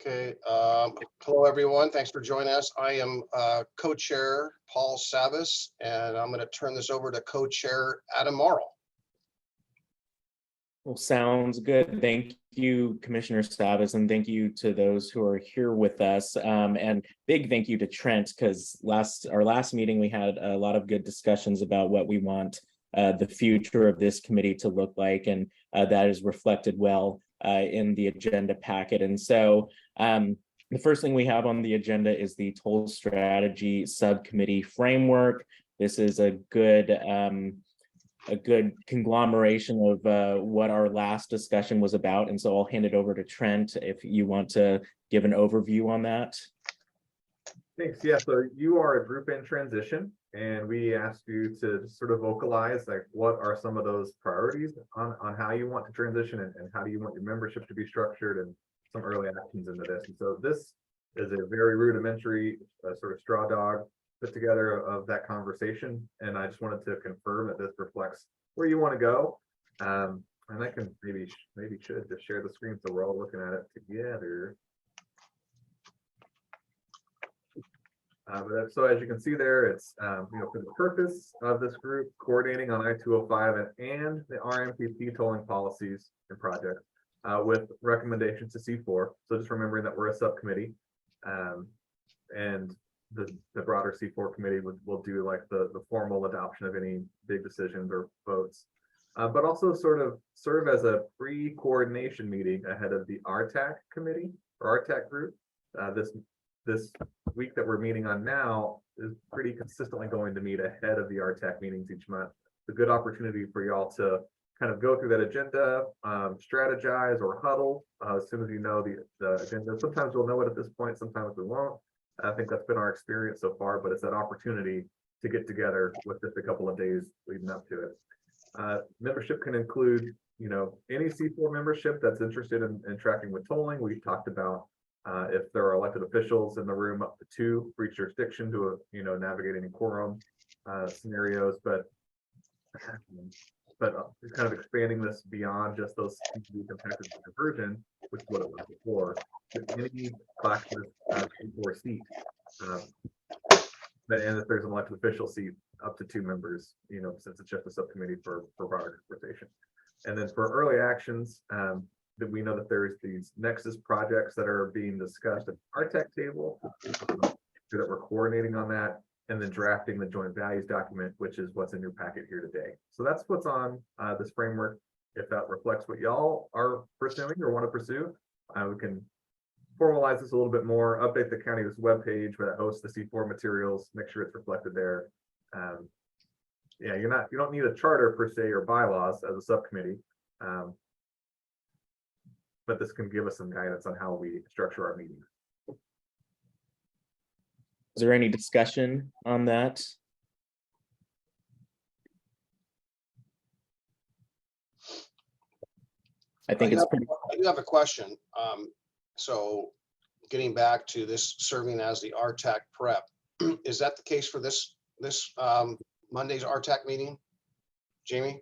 Okay, hello everyone. Thanks for joining us. I am co-chair Paul Savas, and I'm going to turn this over to co-chair Adam Morrow. Well, sounds good. Thank you, Commissioner Savas, and thank you to those who are here with us. And big thank you to Trent, because our last meeting we had a lot of good discussions about what we want the future of this committee to look like, and that is reflected well in the agenda packet. And so the first thing we have on the agenda is the toll strategy subcommittee framework. This is a good conglomeration of what our last discussion was about. And so I'll hand it over to Trent if you want to give an overview on that. Thanks. Yeah, so you are a group in transition, and we asked you to sort of vocalize like what are some of those priorities on how you want to transition and how do you want your membership to be structured, and some early actions into this. And so this is a very rudimentary sort of straw dog put together of that conversation, and I just wanted to confirm that this reflects where you want to go. And I can maybe should just share the screen so we're all looking at it together. So as you can see there, it's for the purpose of this group, coordinating on I-205 and the RMPP tolling policies and projects with recommendations to C4. So just remembering that we're a subcommittee, and the broader C4 committee will do like the formal adoption of any big decisions or votes, but also sort of serve as a pre-coordination meeting ahead of the RTAC committee or RTAC group. This week that we're meeting on now is pretty consistently going to meet ahead of the RTAC meetings each month. It's a good opportunity for y'all to kind of go through that agenda, strategize or huddle as soon as you know the agenda. Sometimes we'll know it at this point, sometimes we won't. I think that's been our experience so far, but it's that opportunity to get together with just a couple of days leading up to it. Membership can include, any C4 membership that's interested in tracking with tolling. We've talked about if there are elected officials in the room, up to 2 for each jurisdiction to navigate any quorum scenarios, but kind of expanding this beyond just those impacted by diversion, which is what it was before. Any class or seat, and if there's an elected official seat, up to 2 members, since it's just a subcommittee for broader conversation. And then for early actions, that we know that there's these nexus projects that are being discussed at the RTAC table, that we're coordinating on that, and then drafting the joint values document, which is what's in your packet here today. So that's what's on this framework. If that reflects what y'all are pursuing or want to pursue, we can formalize this a little bit more, update the county's webpage that hosts the C4 materials, make sure it's reflected there. Yeah, you don't need a charter per se or bylaws as a subcommittee. But this can give us some guidance on how we structure our meetings. Is there any discussion on that? I think it's pretty. I do have a question. So getting back to this serving as the RTAC prep, is that the case for this Monday's RTAC meeting? Jamie?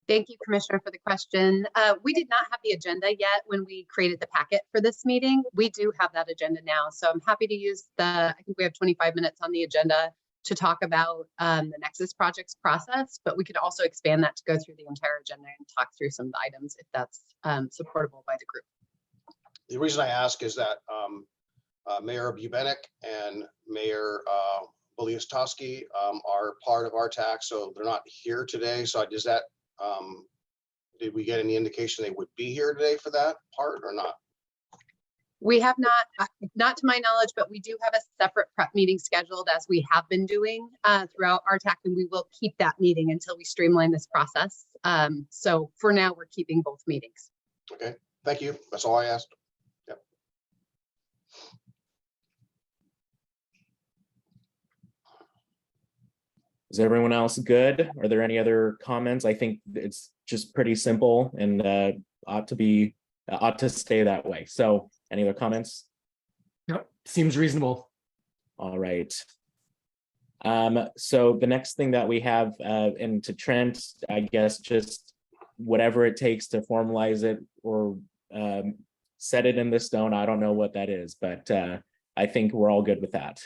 Thank you, Commissioner, for the question. We did not have the agenda yet when we created the packet for this meeting. We do have that agenda now, so I'm happy to use I think we have 25 minutes on the agenda to talk about the Nexus projects process, but we could also expand that to go through the entire agenda and talk through some of the items if that's supportable by the group. The reason I ask is that Mayor Bubenik and Mayor Boliastowski are part of RTAC, so they're not here today. So does that did we get any indication they would be here today for that part or not? We have not to my knowledge, but we do have a separate prep meeting scheduled as we have been doing throughout RTAC, and we will keep that meeting until we streamline this process. So for now, we're keeping both meetings. Okay, thank you. That's all I asked. Yep. Is everyone else good? Are there any other comments? I think it's just pretty simple and ought to stay that way. So any other comments? Yep, seems reasonable. All right. So the next thing that we have, and to Trent, I guess just whatever it takes to formalize it or set it in the stone. I don't know what that is, but I think we're all good with that.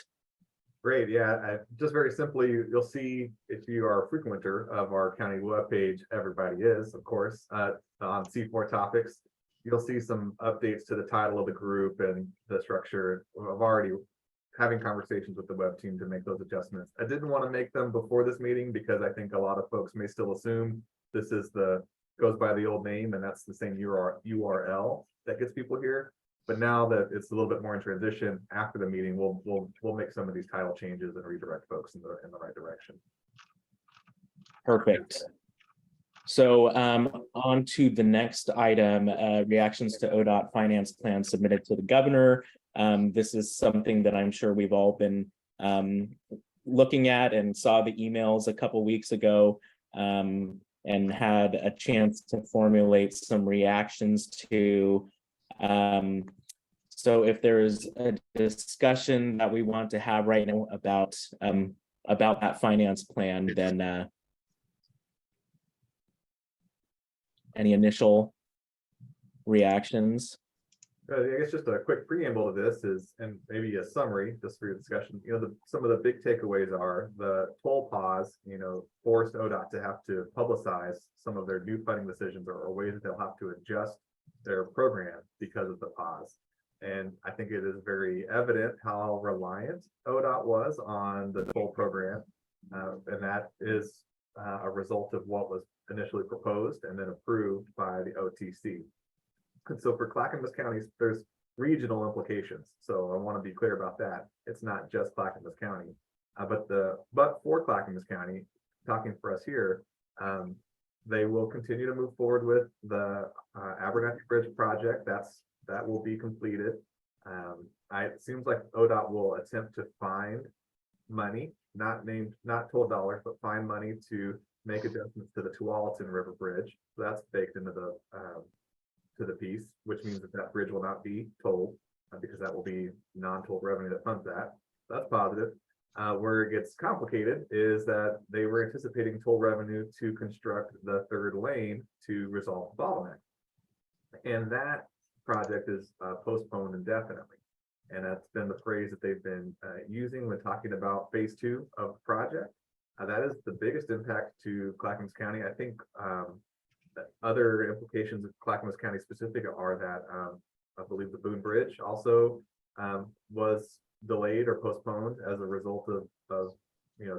Great, yeah, just very simply, you'll see if you are a frequenter of our county webpage, everybody is, of course, on C4 topics. You'll see some updates to the title of the group and the structure. I've already having conversations with the web team to make those adjustments. I didn't want to make them before this meeting because I think a lot of folks may still assume this is goes by the old name and that's the same URL that gets people here. But now that it's a little bit more in transition after the meeting, we'll make some of these title changes and redirect folks in the right direction. Perfect. So on to the next item, reactions to ODOT finance plan submitted to the governor. This is something that I'm sure we've all been looking at and saw the emails a couple weeks ago and had a chance to formulate some reactions to. So if there's a discussion that we want to have right now about that finance plan, then any initial reactions? I guess just a quick preamble to this is, and maybe a summary just for your discussion. Some of the big takeaways are the toll pause, forced ODOT to have to publicize some of their new funding decisions or ways that they'll have to adjust their program because of the pause. And I think it is very evident how reliant ODOT was on the toll program. And that is a result of what was initially proposed and then approved by the OTC. And so for Clackamas County, there's regional implications. So I want to be clear about that. It's not just Clackamas County, but for Clackamas County, talking for us here, they will continue to move forward with the Abernathy Bridge project. That will be completed. It seems like ODOT will attempt to find money, not toll dollars, but find money to make adjustments to the Tualatin River Bridge. So that's baked into the piece, which means that bridge will not be tolled because that will be non-tolled revenue that funds that. That's positive. Where it gets complicated is that they were anticipating toll revenue to construct the third lane to resolve the bottleneck. And that project is postponed indefinitely. And that's been the phrase that they've been using when talking about phase 2 of the project. That is the biggest impact to Clackamas County. I think other implications of Clackamas County specific are that I believe the Boone Bridge also was delayed or postponed as a result of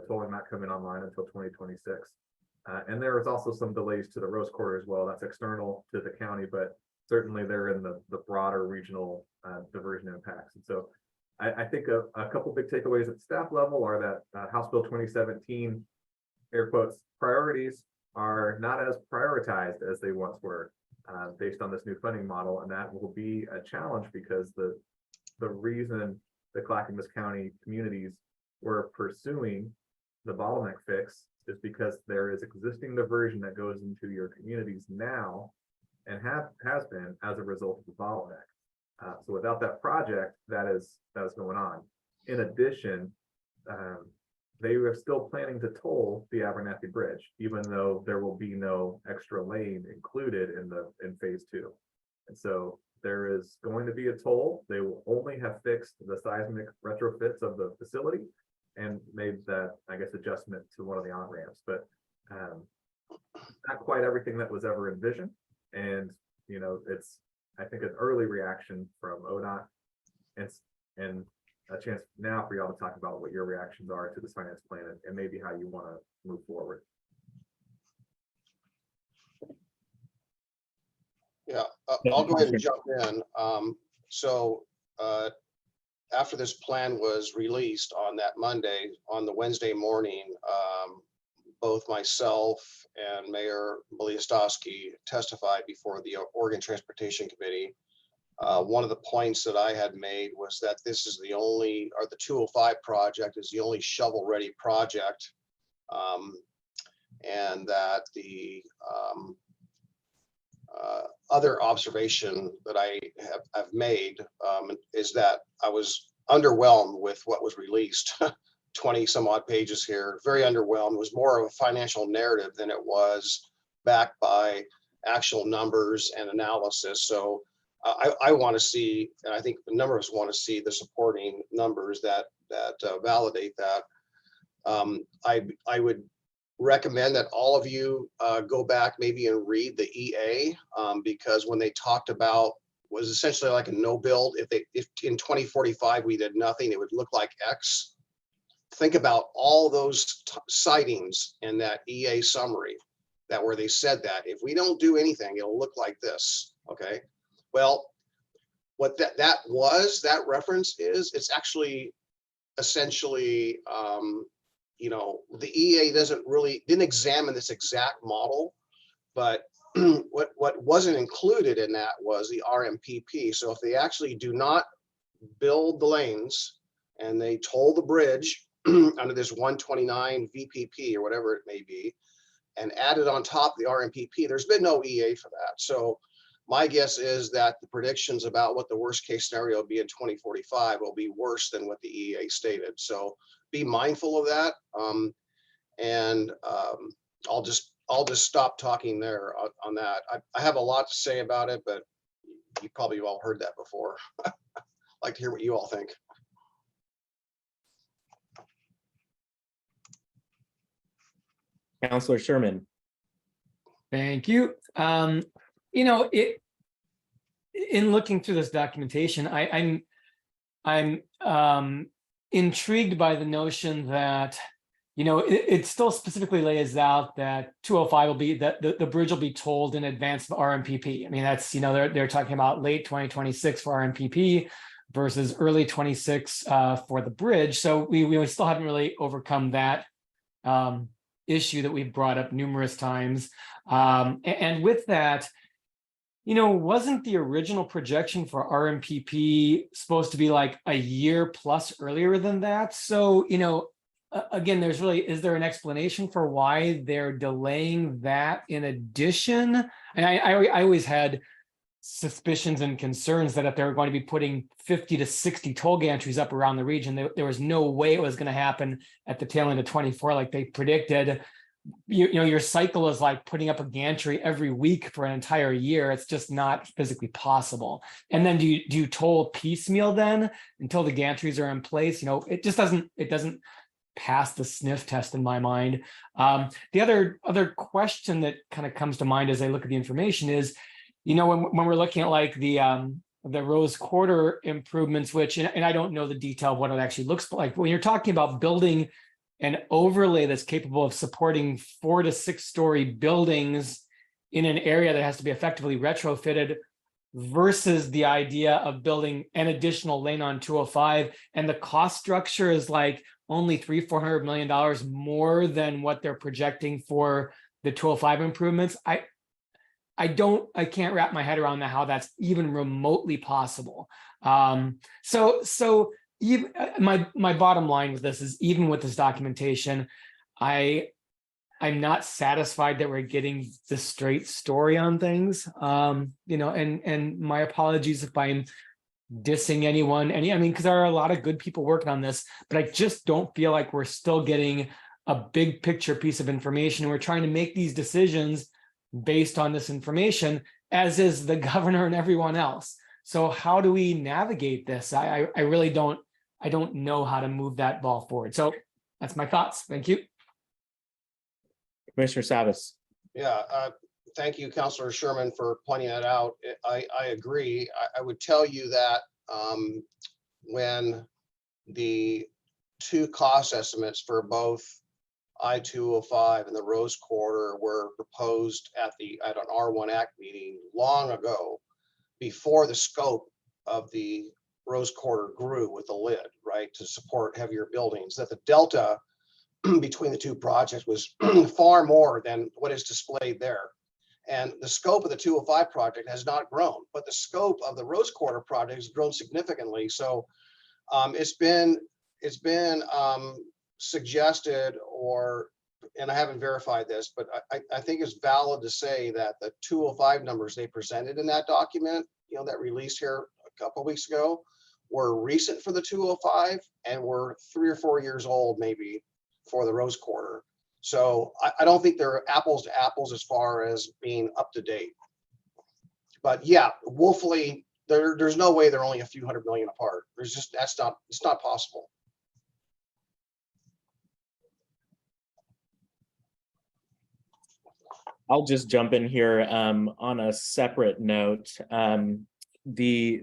tolling not coming online until 2026. And there was also some delays to the Rose Quarter as well. That's external to the county, but certainly they're in the broader regional diversion impacts. And so I think a couple big takeaways at staff level are that House Bill 2017, air quotes, priorities are not as prioritized as they once were based on this new funding model. And that will be a challenge because the reason the Clackamas County communities were pursuing the bottleneck fix is because there is existing diversion that goes into your communities now and has been as a result of the bottleneck. So without that project, that is going on. In addition, they are still planning to toll the Abernathy Bridge, even though there will be no extra lane included in phase 2. And so there is going to be a toll. They will only have fixed the seismic retrofits of the facility and made that, I guess, adjustment to one of the on-ramps, but not quite everything that was ever envisioned. And, it's, I think, an early reaction from ODOT and a chance now for y'all to talk about what your reactions are to this finance plan and maybe how you want to move forward. Yeah, I'll go ahead and jump in. So after this plan was released on that Monday, on the Wednesday morning, both myself and Mayor Beliastowski testified before the Oregon Transportation Committee. One of the points that I had made was that this is the 205 project is the only shovel-ready project, and that the other observation that I have made is that I was underwhelmed with what was released. 20 some odd pages here, very underwhelmed. It was more of a financial narrative than it was backed by actual numbers and analysis. So I want to see, and I think a number of us want to see the supporting numbers that validate that. I would recommend that all of you go back maybe and read the EA, because when they talked about was essentially like a no build. If in 2045 we did nothing, it would look like X. Think about all those sightings in that EA summary that where they said that if we don't do anything, it'll look like this. Okay. Well, what that reference is, it's actually essentially, you know, the EA didn't examine this exact model, but what wasn't included in that was the RMPP. So if they actually do not build the lanes and they toll the bridge under this 129 VPP or whatever it may be, and added on top the RMPP, there's been no EA for that. So my guess is that the predictions about what the worst case scenario will be in 2045 will be worse than what the EA stated. So be mindful of that. I'll just stop talking there on that. I have a lot to say about it, but you probably all heard that before. I'd like to hear what you all think. Councillor Sherman. Thank you. You know, in looking through this documentation, I'm intrigued by the notion that, you know, it still specifically lays out that 205 will be that the bridge will be tolled in advance of RMPP. I mean, that's, you know, they're talking about late 2026 for RMPP versus early 26 for the bridge. So we still haven't really overcome that issue that we've brought up numerous times. And with that, you know, wasn't the original projection for RMPP supposed to be like a year plus earlier than that? So, you know, again, is there an explanation for why they're delaying that in addition? And I always had suspicions and concerns that if they were going to be putting 50 to 60 toll gantries up around the region, there was no way it was going to happen at the tail end of 24 like they predicted. You know, your cycle is like putting up a gantry every week for an entire year. It's just not physically possible. And then do you toll piecemeal then until the gantries are in place? You know, it doesn't pass the sniff test in my mind. The other question that kind of comes to mind as I look at the information is, you know, when we're looking at like the Rose Quarter improvements, which, and I don't know the detail of what it actually looks like, when you're talking about building an overlay that's capable of supporting 4 to 6 story buildings in an area that has to be effectively retrofitted versus the idea of building an additional lane on 205, and the cost structure is like only $300-400 million more than what they're projecting for the 205 improvements. I can't wrap my head around how that's even remotely possible. So even my bottom line with this is, even with this documentation, I'm not satisfied that we're getting the straight story on things. You know, and my apologies if I'm dissing anyone, I mean, because there are a lot of good people working on this, but I just don't feel like we're still getting a big picture piece of information. And we're trying to make these decisions based on this information, as is the governor and everyone else. So how do we navigate this? I really don't know how to move that ball forward. So that's my thoughts. Thank you. Commissioner Savas. Yeah, thank you, Councillor Sherman, for pointing that out. I agree. I would tell you that when the two cost estimates for both I-205 and the Rose Quarter were proposed at an R1 Act meeting long ago, before the scope of the Rose Quarter grew with the lid, right, to support heavier buildings, that the delta between the two projects was far more than what is displayed there. And the scope of the 205 project has not grown, but the scope of the Rose Quarter project has grown significantly. So it's been suggested, and I haven't verified this, but I think it's valid to say that the 205 numbers they presented in that document, you know, that released here a couple of weeks ago, were recent for the 205 and were 3 or 4 years old maybe for the Rose Quarter. So I don't think they're apples to apples as far as being up to date. But yeah, woefully there's no way they're only a few $100 million apart. It's not possible. I'll just jump in here on a separate note. The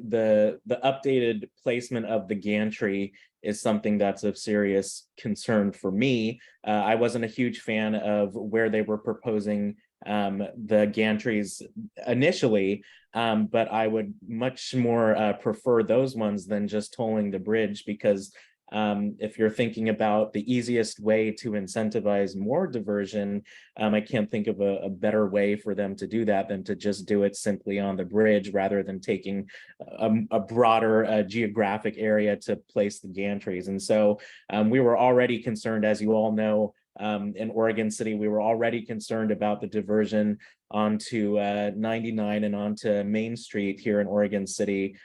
updated placement of the gantry is something that's of serious concern for me. I wasn't a huge fan of where they were proposing the gantries initially, but I would much more prefer those ones than just tolling the bridge, because if you're thinking about the easiest way to incentivize more diversion, I can't think of a better way for them to do that than to just do it simply on the bridge, rather than taking a broader geographic area to place the gantries. And so we were already concerned, as you all know, in Oregon City, we were already concerned about the diversion onto 99 and onto Main Street here in Oregon City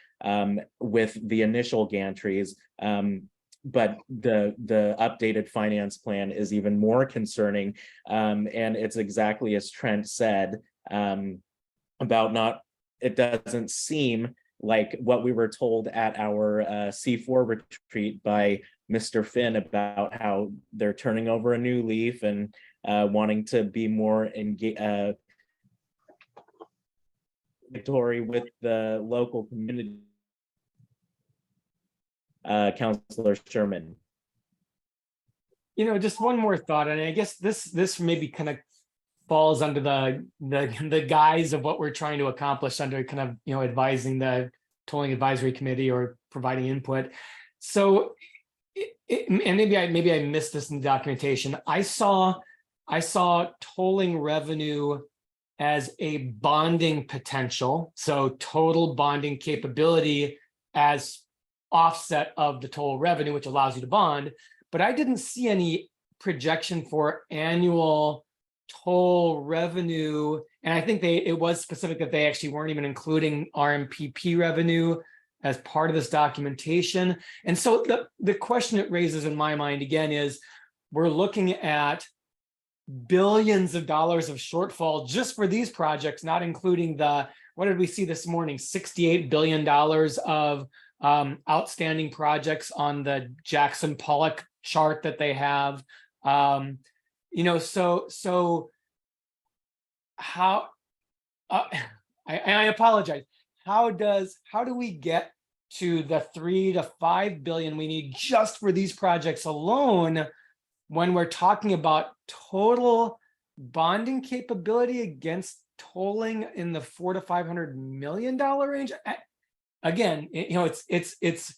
with the initial gantries. But the updated finance plan is even more concerning, and it's exactly as Trent said about it doesn't seem like what we were told at our C4 retreat by Mr. Finn about how they're turning over a new leaf and wanting to be more engaged with the local community. Councilor Sherman. Just one more thought, and I guess this maybe kind of falls under the guise of what we're trying to accomplish under kind of advising the tolling advisory committee or providing input. So, and maybe I missed this in the documentation. I saw tolling revenue as a bonding potential, so total bonding capability as offset of the toll revenue, which allows you to bond, but I didn't see any projection for annual toll revenue. And I think it was specific that they actually weren't even including RMPP revenue as part of this documentation. And so the question it raises in my mind again is, we're looking at billions of dollars of shortfall just for these projects, not including what did we see this morning? $68 billion of outstanding projects on the Jackson Pollock chart that they have. So how I apologize. How do we get to the 3 to 5 billion we need just for these projects alone when we're talking about total bonding capability against tolling in the $400 to $500 million range? Again, it's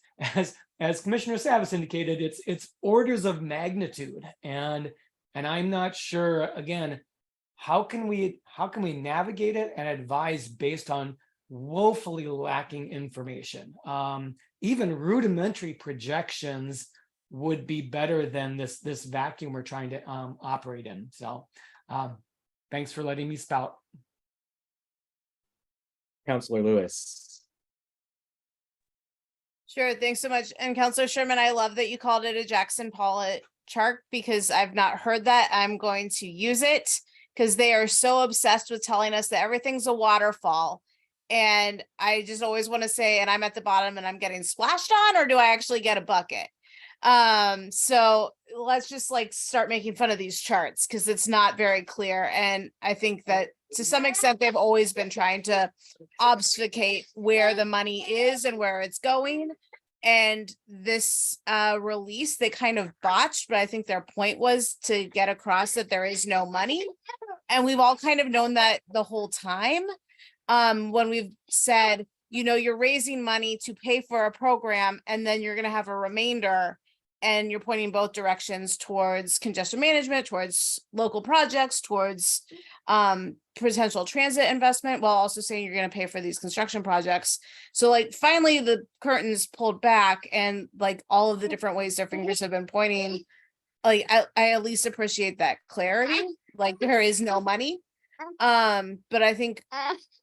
as Commissioner Savas indicated, it's orders of magnitude, and I'm not sure again, how can we navigate it and advise based on woefully lacking information? Even rudimentary projections would be better than this vacuum we're trying to operate in. So thanks for letting me spout. Councilor Lewis. Sure, thanks so much. And Councilor Sherman, I love that you called it a Jackson Pollock chart, because I've not heard that. I'm going to use it, because they are so obsessed with telling us that everything's a waterfall. And I just always want to say, and I'm at the bottom and I'm getting splashed on, or do I actually get a bucket? So let's just start making fun of these charts, because it's not very clear. And I think that to some extent, they've always been trying to obfuscate where the money is and where it's going. And this release, they kind of botched, but I think their point was to get across that there is no money. And we've all kind of known that the whole time. When we've said, you're raising money to pay for a program, and then you're going to have a remainder, and you're pointing both directions towards congestion management, towards local projects, towards potential transit investment, while also saying you're going to pay for these construction projects. So finally the curtains pulled back, and all of the different ways their fingers have been pointing, I at least appreciate that clarity. There is no money. But I think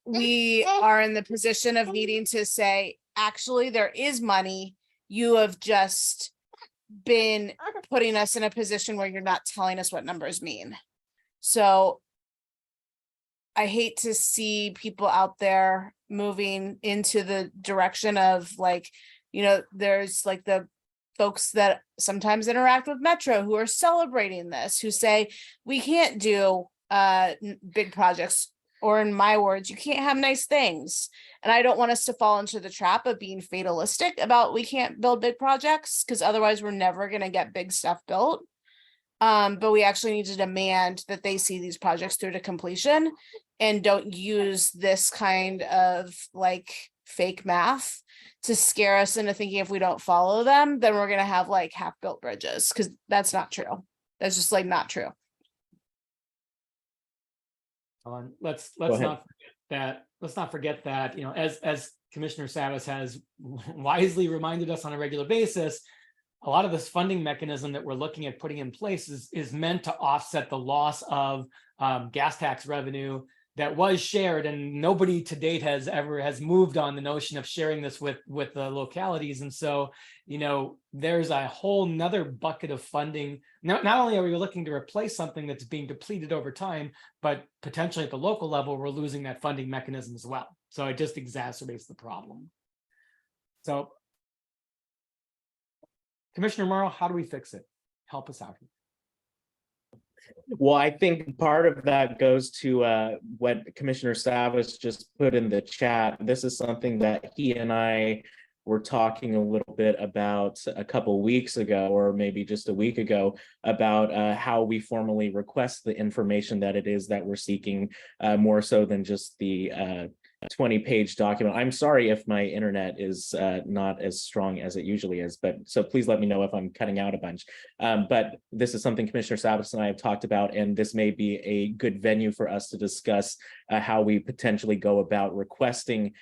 we are in the position of needing to say, actually, there is money. You have just been putting us in a position where you're not telling us what numbers mean. So I hate to see people out there moving into the direction of like, there's like the folks that sometimes interact with Metro who are celebrating this, who say we can't do big projects, or in my words, you can't have nice things. And I don't want us to fall into the trap of being fatalistic about we can't build big projects, because otherwise we're never going to get big stuff built. But we actually need to demand that they see these projects through to completion and don't use this kind of like fake math to scare us into thinking if we don't follow them, then we're going to have like half-built bridges, because that's not true. That's just like not true. Let's ahead. not forget that, as Commissioner Savas has wisely reminded us on a regular basis, a lot of this funding mechanism that we're looking at putting in place is meant to offset the loss of gas tax revenue that was shared, and nobody to date has moved on the notion of sharing this with the localities. And so, there's a whole nother bucket of funding. Not only are we looking to replace something that's being depleted over time, but potentially at the local level, we're losing that funding mechanism as well. So it just exacerbates the problem. So, Commissioner Morrow, how do we fix it? Help us out here. Well, I think part of that goes to what Commissioner Savas just put in the chat. This is something that he and I were talking a little bit about a couple weeks ago, or maybe just a week ago, about how we formally request the information that it is that we're seeking, more so than just the 20-page document. I'm sorry if my internet is not as strong as it usually is, but so please let me know if I'm cutting out a bunch. But this is something Commissioner Savas and I have talked about, and this may be a good venue for us to discuss how we potentially go about requesting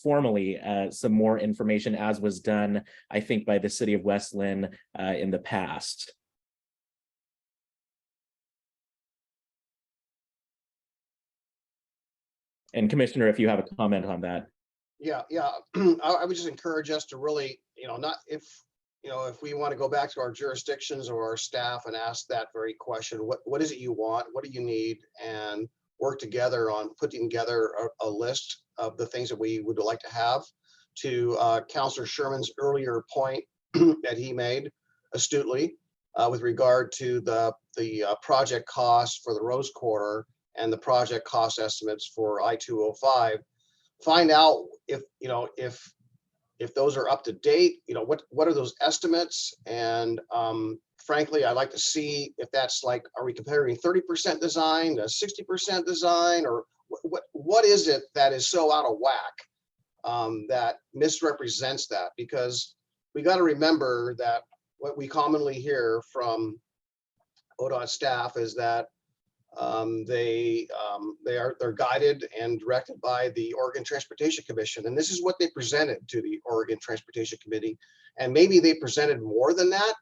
formally some more information, as was done, I think, by the city of West Lynn in the past. And Commissioner, if you have a comment on that. Yeah. I would just encourage us to really, not if we want to go back to our jurisdictions or our staff and ask that very question, what is it you want? What do you need? And work together on putting together a list of the things that we would like to have. To Councilor Sherman's earlier point that he made astutely with regard to the project costs for the Rose Quarter and the project cost estimates for I-205, find out if those are up to date, what are those estimates? And frankly, I'd like to see if that's like, are we comparing 30% design to 60% design, or what is it that is so out of whack that misrepresents that? Because we got to remember that what we commonly hear from ODOT staff is that they're guided and directed by the Oregon Transportation Commission, and this is what they presented to the Oregon Transportation Committee. And maybe they presented more than that.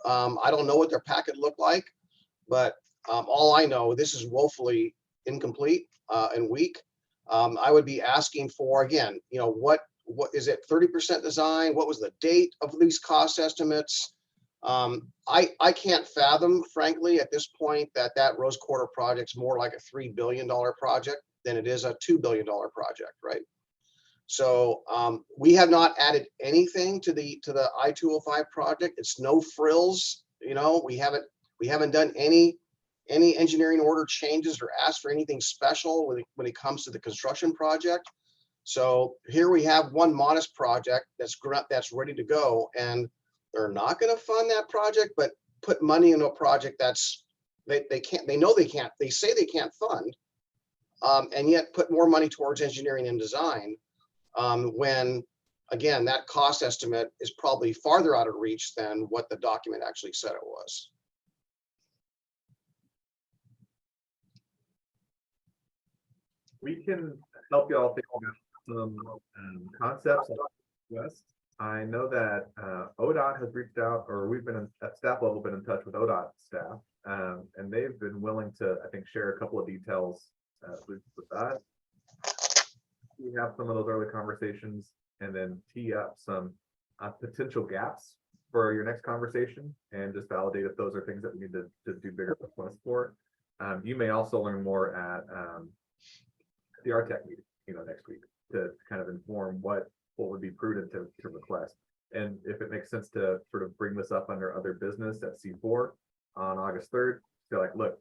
I don't know what their packet looked like, but all I know, this is woefully incomplete and weak. I would be asking for, again, what is it? 30% design? What was the date of these cost estimates? I can't fathom, frankly, at this point, that Rose Quarter project's more like a $3 billion project than it is a $2 billion project, right? So we have not added anything to the I-205 project. It's no frills. We haven't done any engineering order changes or asked for anything special when it comes to the construction project. So here we have one modest project that's ready to go, and they're not going to fund that project, but put money into a project that's they say they can't fund, and yet put more money towards engineering and design, when again that cost estimate is probably farther out of reach than what the document actually said it was. We can help you all think about some concepts of West. I know that ODOT has reached out, or we've been at staff level been in touch with ODOT staff, and they've been willing to, I think, share a couple of details with us. We have some of those early conversations, and then tee up some potential gaps for your next conversation, and just validate if those are things that we need to do bigger requests for. You may also learn more at the RTAC meeting, next week to kind of inform what would be prudent to request. And if it makes sense to sort of bring this up under other business at C4 on August 3rd, so like, look,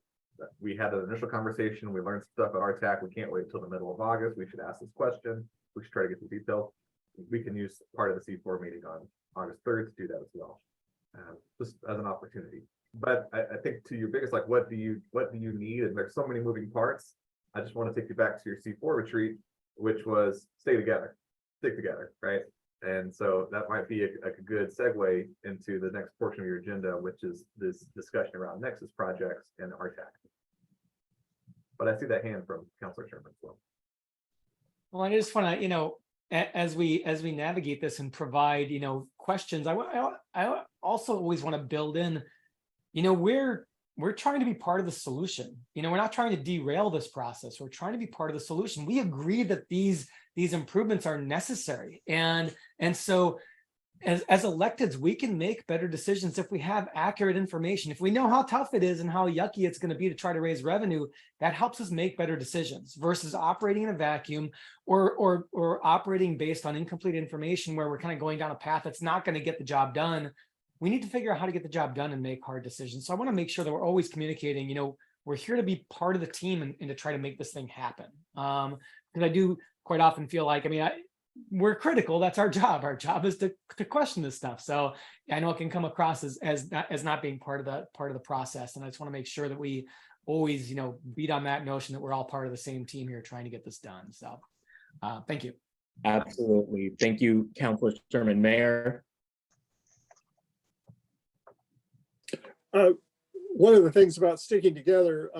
we had an initial conversation, we learned stuff at RTAC, we can't wait till the middle of August, we should ask this question, we should try to get the details. We can use part of the C4 meeting on August 3rd to do that as well, just as an opportunity. But I think to your biggest, like, what do you need? And there's so many moving parts. I just want to take you back to your C4 retreat, which was stay together, stick together, right? And so that might be a good segue into the next portion of your agenda, which is this discussion around Nexus projects and RTAC. But I see that hand from Councilor Sherman as well. Well, I just want to, as we navigate this and provide, questions, I also always want to build in, we're trying to be part of the solution. We're not trying to derail this process. We're trying to be part of the solution. We agree that these improvements are necessary. And so as electeds, we can make better decisions if we have accurate information. If we know how tough it is and how yucky it's going to be to try to raise revenue, that helps us make better decisions versus operating in a vacuum or operating based on incomplete information where we're kind of going down a path that's not going to get the job done. We need to figure out how to get the job done and make hard decisions. So I want to make sure that we're always communicating, we're here to be part of the team and to try to make this thing happen. Because I do quite often feel like, we're critical. That's our job. Our job is to question this stuff. So I know it can come across as not being part of the process. And I just want to make sure that we always, beat on that notion that we're all part of the same team here trying to get this done. So thank you. Absolutely. Thank you, Councilor Sherman. Mayor. One of the things about sticking together,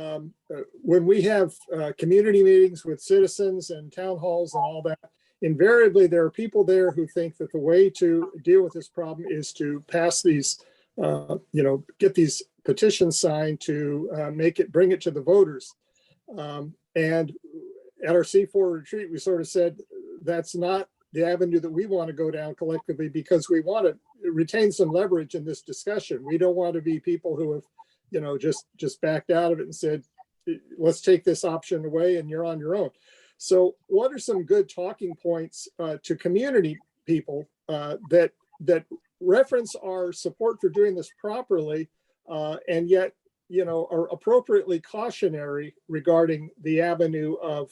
when we have community meetings with citizens and town halls and all that, invariably there are people there who think that the way to deal with this problem is to pass these, get these petitions signed to bring it to the voters. And at our C4 retreat, we sort of said that's not the avenue that we want to go down collectively, because we want to retain some leverage in this discussion. We don't want to be people who have, just backed out of it and said, let's take this option away and you're on your own. So what are some good talking points to community people that reference our support for doing this properly and yet, are appropriately cautionary regarding the avenue of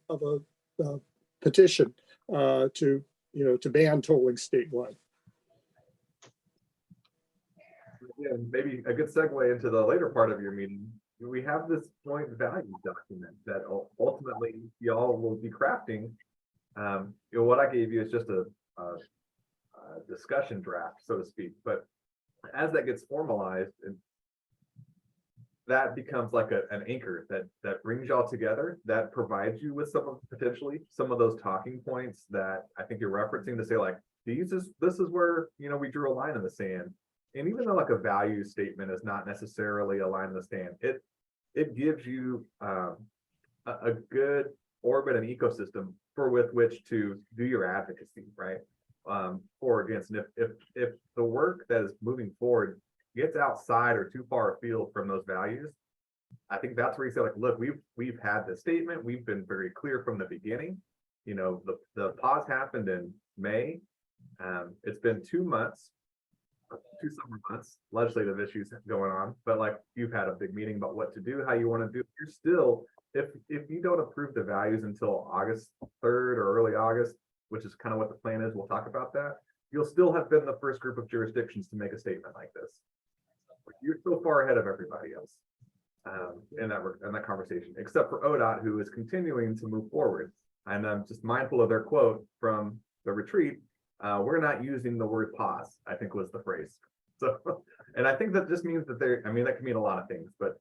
a petition to ban tolling statewide? Yeah, maybe a good segue into the later part of your meeting. We have this joint value document that ultimately y'all will be crafting. What I gave you is just a discussion draft, so to speak. But as that gets formalized, and that becomes like an anchor that brings y'all together, that provides you with potentially some of those talking points that I think you're referencing to say, like, this is where we drew a line in the sand. And even though like a value statement is not necessarily a line in the sand, it gives you a good orbit and ecosystem with which to do your advocacy, right? For or against. And if the work that is moving forward gets outside or too far afield from those values, I think that's where you say, like, look, we've had this statement, we've been very clear from the beginning. The pause happened in May. It's been 2 months. 2 summer months, legislative issues going on, but like you've had a big meeting about what to do, how you want to do it. You're still, if you don't approve the values until August 3rd or early August, which is kind of what the plan is, we'll talk about that, you'll still have been the first group of jurisdictions to make a statement like this. You're so far ahead of everybody else in that conversation, except for ODOT, who is continuing to move forward. And I'm just mindful of their quote from the retreat. We're not using the word pause, I think was the phrase. So, and I think that just means that that can mean a lot of things, but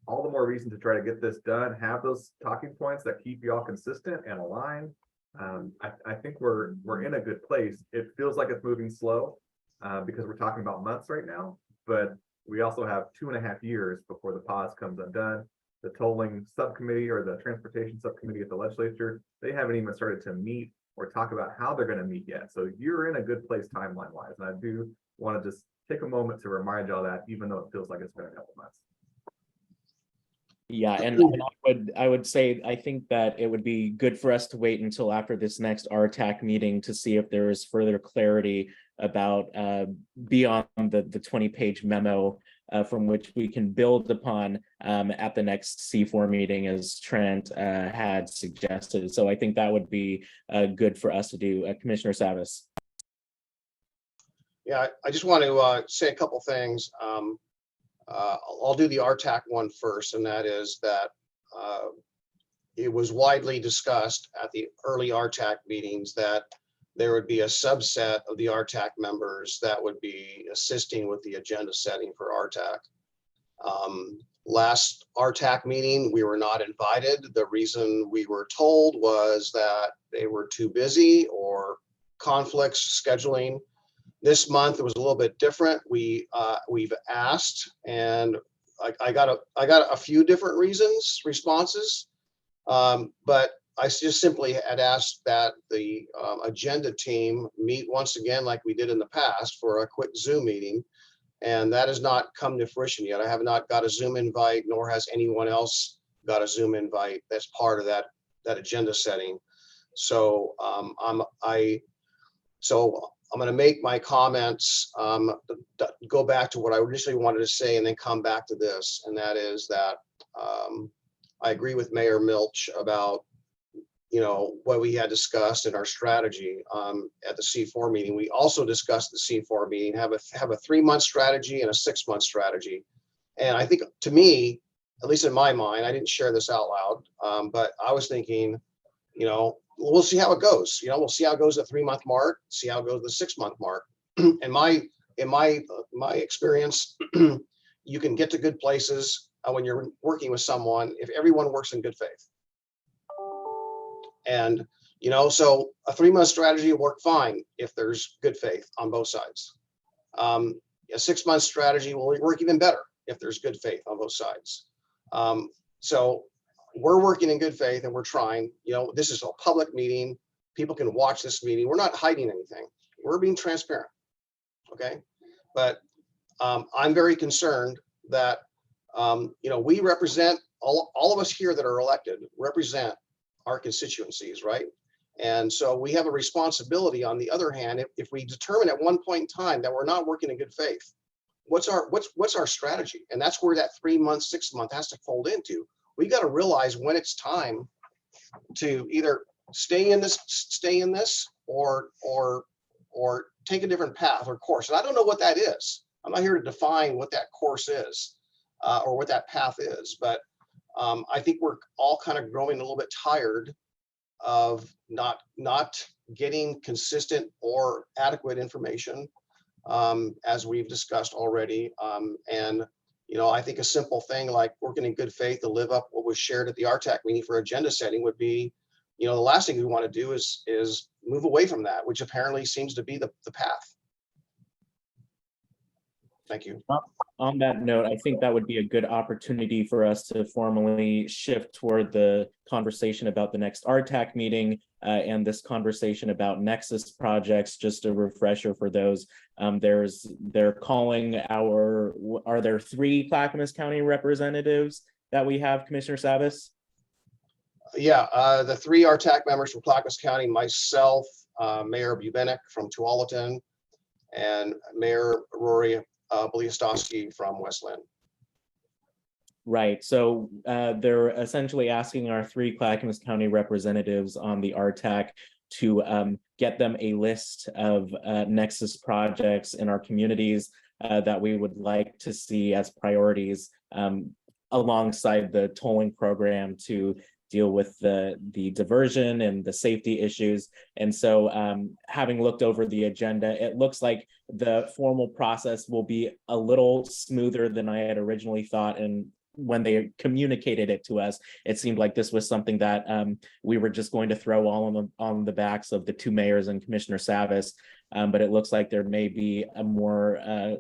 all the more reason to try to get this done, have those talking points that keep you all consistent and aligned. I think we're in a good place. It feels like it's moving slow because we're talking about months right now, but we also have 2.5 years before the pause comes undone. The tolling subcommittee or the transportation subcommittee at the legislature, they haven't even started to meet or talk about how they're going to meet yet. So you're in a good place timeline wise. And I do want to just take a moment to remind y'all that, even though it feels like it's been a couple months. Yeah, and I would say, I think that it would be good for us to wait until after this next RTAC meeting to see if there is further clarity about beyond the 20-page memo from which we can build upon at the next C4 meeting, as Trent had suggested. So I think that would be good for us to do. Commissioner Savas. Yeah, I just want to say a couple things. I'll do the RTAC one first, and that is that it was widely discussed at the early RTAC meetings that there would be a subset of the RTAC members that would be assisting with the agenda setting for RTAC. Last RTAC meeting, we were not invited. The reason we were told was that they were too busy or conflicts scheduling. This month it was a little bit different. We've asked, and I got a few different responses, but I just simply had asked that the agenda team meet once again like we did in the past for a quick Zoom meeting, and that has not come to fruition yet. I have not got a Zoom invite, nor has anyone else got a Zoom invite that's part of that agenda setting. So I'm going to make my comments, go back to what I initially wanted to say and then come back to this. And that is that I agree with Mayor Milch about, what we had discussed in our strategy at the C4 meeting. We also discussed the C4 meeting, have a 3-month strategy and a 6-month strategy. And I think, to me, at least in my mind, I didn't share this out loud, but I was thinking, we'll see how it goes. We'll see how it goes at 3-month mark, see how it goes at the 6-month mark. In my experience, you can get to good places when you're working with someone if everyone works in good faith. And so a 3-month strategy will work fine if there's good faith on both sides. A 6-month strategy will work even better if there's good faith on both sides. So we're working in good faith and we're trying. This is a public meeting. People can watch this meeting. We're not hiding anything. We're being transparent. Okay. But I'm very concerned that, we represent all of us here that are elected represent our constituencies, right? And so we have a responsibility. On the other hand, if we determine at one point in time that we're not working in good faith, what's our strategy? And that's where that 3-month, 6-month has to fold into. We got to realize when it's time to either stay in this or take a different path or course. And I don't know what that is. I'm not here to define what that course is or what that path is, but I think we're all kind of growing a little bit tired of not getting consistent or adequate information, as we've discussed already. And I think a simple thing like working in good faith to live up what was shared at the RTAC meeting for agenda setting would be, the last thing we want to do is move away from that, which apparently seems to be the path. Thank you. On that note, I think that would be a good opportunity for us to formally shift toward the conversation about the next RTAC meeting and this conversation about Nexus projects. Just a refresher for those, are there 3 Clackamas County representatives that we have, Commissioner Savas? Yeah, the 3 RTAC members from Clackamas County, myself, Mayor Bubenik from Tualatin, and Mayor Rory Beliostowski from Westland. Right. So they're essentially asking our 3 Clackamas County representatives on the RTAC to get them a list of Nexus projects in our communities that we would like to see as priorities alongside the tolling program to deal with the diversion and the safety issues. And so having looked over the agenda, it looks like the formal process will be a little smoother than I had originally thought. And when they communicated it to us, it seemed like this was something that we were just going to throw all on the backs of the 2 mayors and Commissioner Savas. But it looks like there may be a more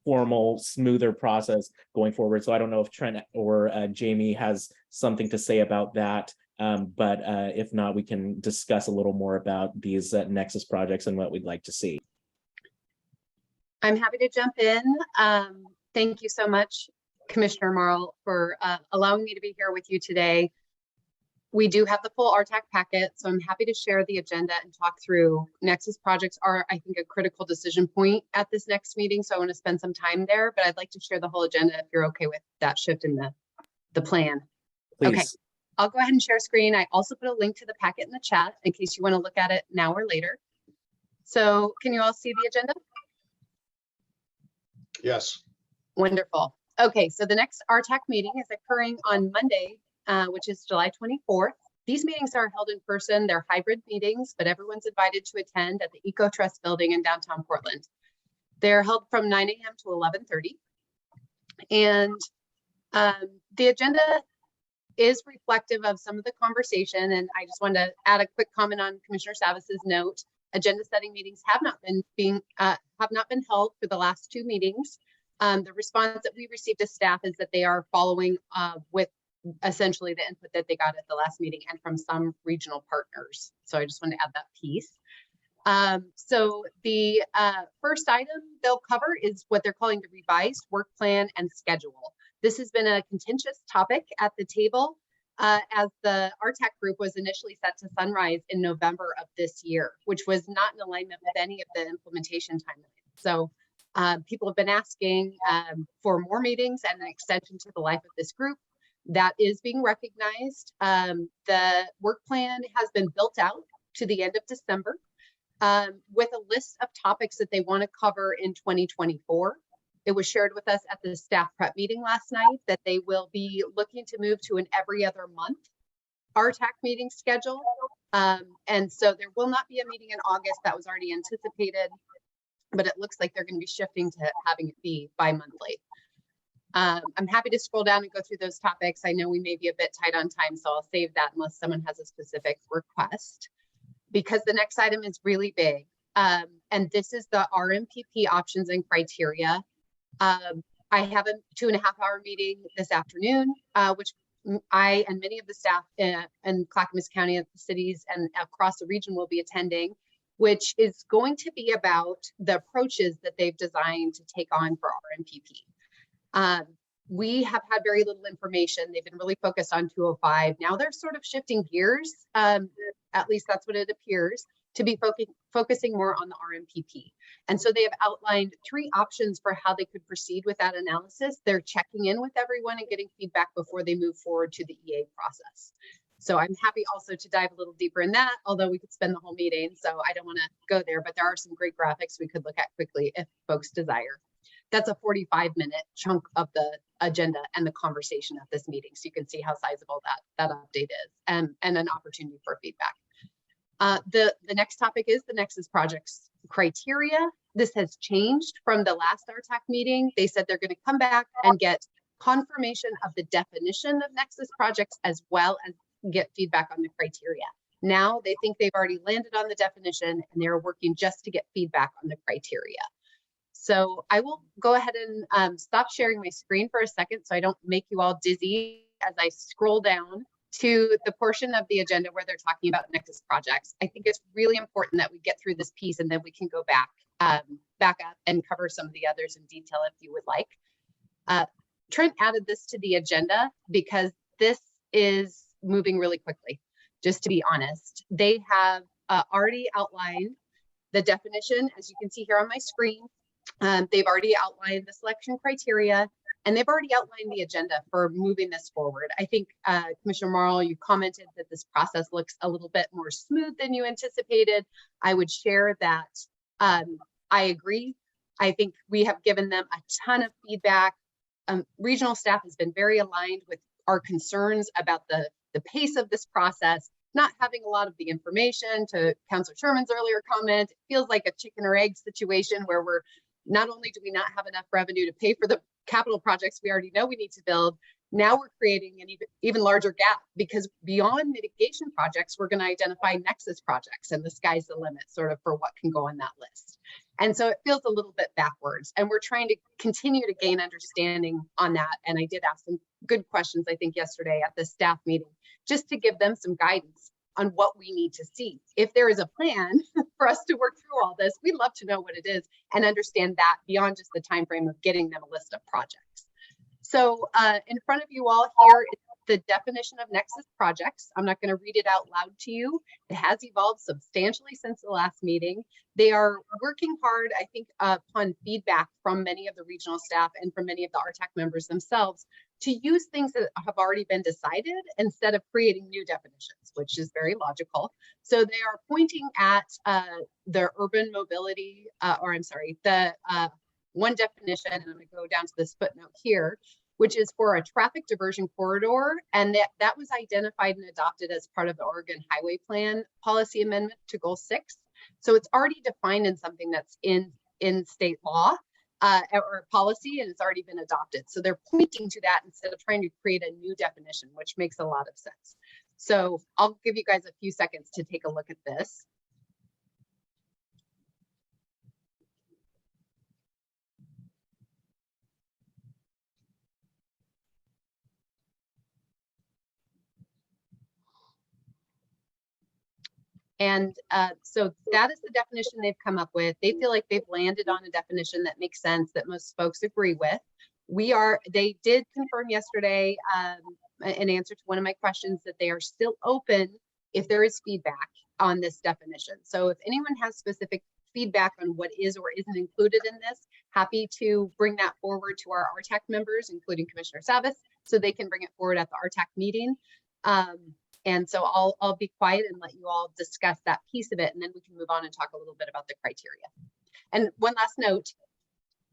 formal, smoother process going forward. So I don't know if Trent or Jamie has something to say about that. But if not, we can discuss a little more about these Nexus projects and what we'd like to see. I'm happy to jump in. Thank you so much, Commissioner Marl, for allowing me to be here with you today. We do have the full RTAC packet, so I'm happy to share the agenda and talk through. Nexus projects are, I think, a critical decision point at this next meeting, so I want to spend some time there, but I'd like to share the whole agenda if you're okay with that shift in the plan. Okay, Please. I'll go ahead and share screen. I also put a link to the packet in the chat in case you want to look at it now or later. So can you all see the agenda? Yes. Wonderful. Okay, so the next RTAC meeting is occurring on Monday, which is July 24th. These meetings are held in person. They're hybrid meetings, but everyone's invited to attend at the Eco Trust building in downtown Portland. They're held from 9 a.m. to 11:30. And the agenda is reflective of some of the conversation. And I just wanted to add a quick comment on Commissioner Savis's note. Agenda setting meetings have not been held for the last 2 meetings. The response that we received as staff is that they are following with essentially the input that they got at the last meeting and from some regional partners. So I just want to add that piece. So the first item they'll cover is what they're calling the revised work plan and schedule. This has been a contentious topic at the table as the RTAC group was initially set to sunrise in November of this year, which was not in alignment with any of the implementation timelines. So people have been asking for more meetings and an extension to the life of this group. That is being recognized. The work plan has been built out to the end of December with a list of topics that they want to cover in 2024. It was shared with us at the staff prep meeting last night that they will be looking to move to an every other month RTAC meeting schedule. And so there will not be a meeting in August that was already anticipated, but it looks like they're going to be shifting to having it be bi-monthly. I'm happy to scroll down and go through those topics. I know we may be a bit tight on time, so I'll save that unless someone has a specific request, because the next item is really big. And this is the RMPP options and criteria. I have a 2.5-hour meeting this afternoon, which I and many of the staff in Clackamas County, the cities and across the region will be attending, which is going to be about the approaches that they've designed to take on for RMPP. We have had very little information. They've been really focused on 205. Now they're sort of shifting gears, at least that's what it appears, to be focusing more on the RMPP. And so they have outlined 3 options for how they could proceed with that analysis. They're checking in with everyone and getting feedback before they move forward to the EA process. So I'm happy also to dive a little deeper in that, although we could spend the whole meeting, so I don't want to go there, but there are some great graphics we could look at quickly if folks desire. That's a 45-minute chunk of the agenda and the conversation at this meeting. So you can see how sizable that update is and an opportunity for feedback. The next topic is the Nexus projects criteria. This has changed from the last RTAC meeting. They said they're going to come back and get confirmation of the definition of Nexus projects as well as get feedback on the criteria. Now they think they've already landed on the definition and they're working just to get feedback on the criteria. So I will go ahead and stop sharing my screen for a second so I don't make you all dizzy as I scroll down to the portion of the agenda where they're talking about Nexus projects. I think it's really important that we get through this piece and then we can go back up and cover some of the others in detail if you would like. Trent added this to the agenda because this is moving really quickly, just to be honest. They have already outlined the definition, as you can see here on my screen. They've already outlined the selection criteria, and they've already outlined the agenda for moving this forward. I think, Commissioner Marl, you commented that this process looks a little bit more smooth than you anticipated. I would share that. I agree. I think we have given them a ton of feedback. Regional staff has been very aligned with our concerns about the pace of this process, not having a lot of the information. To Councilor Sherman's earlier comment, it feels like a chicken or egg situation where we're not only do we not have enough revenue to pay for the capital projects we already know we need to build, now we're creating an even larger gap, because beyond mitigation projects, we're going to identify Nexus projects, and the sky's the limit sort of for what can go on that list. And so it feels a little bit backwards, and we're trying to continue to gain understanding on that. And I did ask some good questions, I think, yesterday at the staff meeting, just to give them some guidance on what we need to see. If there is a plan for us to work through all this, we'd love to know what it is and understand that beyond just the time frame of getting them a list of projects. So in front of you all here is the definition of Nexus projects. I'm not going to read it out loud to you. It has evolved substantially since the last meeting. They are working hard, I think, upon feedback from many of the regional staff and from many of the RTAC members themselves to use things that have already been decided instead of creating new definitions, which is very logical. So they are pointing at the urban mobility, the one definition, and I'm going to go down to this footnote here, which is for a traffic diversion corridor. And that was identified and adopted as part of the Oregon Highway Plan policy amendment to Goal 6. So it's already defined in something that's in state law or policy, and it's already been adopted. So they're pointing to that instead of trying to create a new definition, which makes a lot of sense. So I'll give you guys a few seconds to take a look at this. And so that is the definition they've come up with. They feel like they've landed on a definition that makes sense, that most folks agree with. They did confirm yesterday, in answer to one of my questions, that they are still open if there is feedback on this definition. So if anyone has specific feedback on what is or isn't included in this, happy to bring that forward to our RTAC members, including Commissioner Savas, so they can bring it forward at the RTAC meeting. And so I'll be quiet and let you all discuss that piece of it, and then we can move on and talk a little bit about the criteria. And one last note,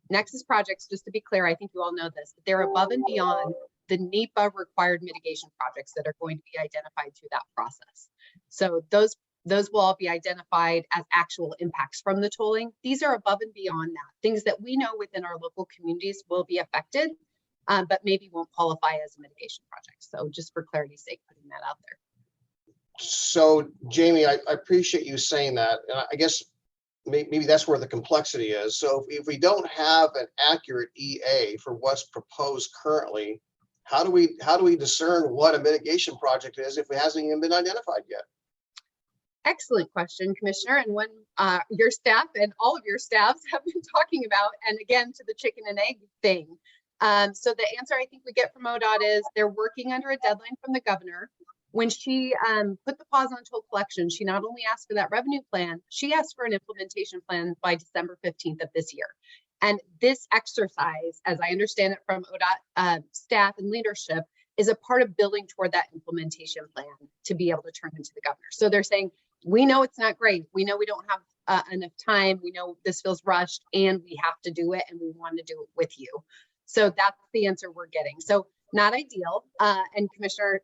Nexus projects, just to be clear, I think you all know this, but they're above and beyond the NEPA required mitigation projects that are going to be identified through that process. So those will all be identified as actual impacts from the tolling. These are above and beyond that, things that we know within our local communities will be affected, but maybe won't qualify as a mitigation project. So just for clarity's sake, putting that out there. So Jamie, I appreciate you saying that. And I guess maybe that's where the complexity is. So if we don't have an accurate EA for what's proposed currently, how do we discern what a mitigation project is if it hasn't even been identified yet? Excellent question, Commissioner, and one your staff and all of your staffs have been talking about, and again, to the chicken and egg thing. So the answer I think we get from ODOT is they're working under a deadline from the governor. When she put the pause on toll collection, she not only asked for that revenue plan, she asked for an implementation plan by December 15th of this year. And this exercise, as I understand it from ODOT staff and leadership, is a part of building toward that implementation plan to be able to turn into the governor. So they're saying, we know it's not great. We know we don't have enough time. We know this feels rushed and we have to do it, and we want to do it with you. So that's the answer we're getting. So not ideal. And Commissioner,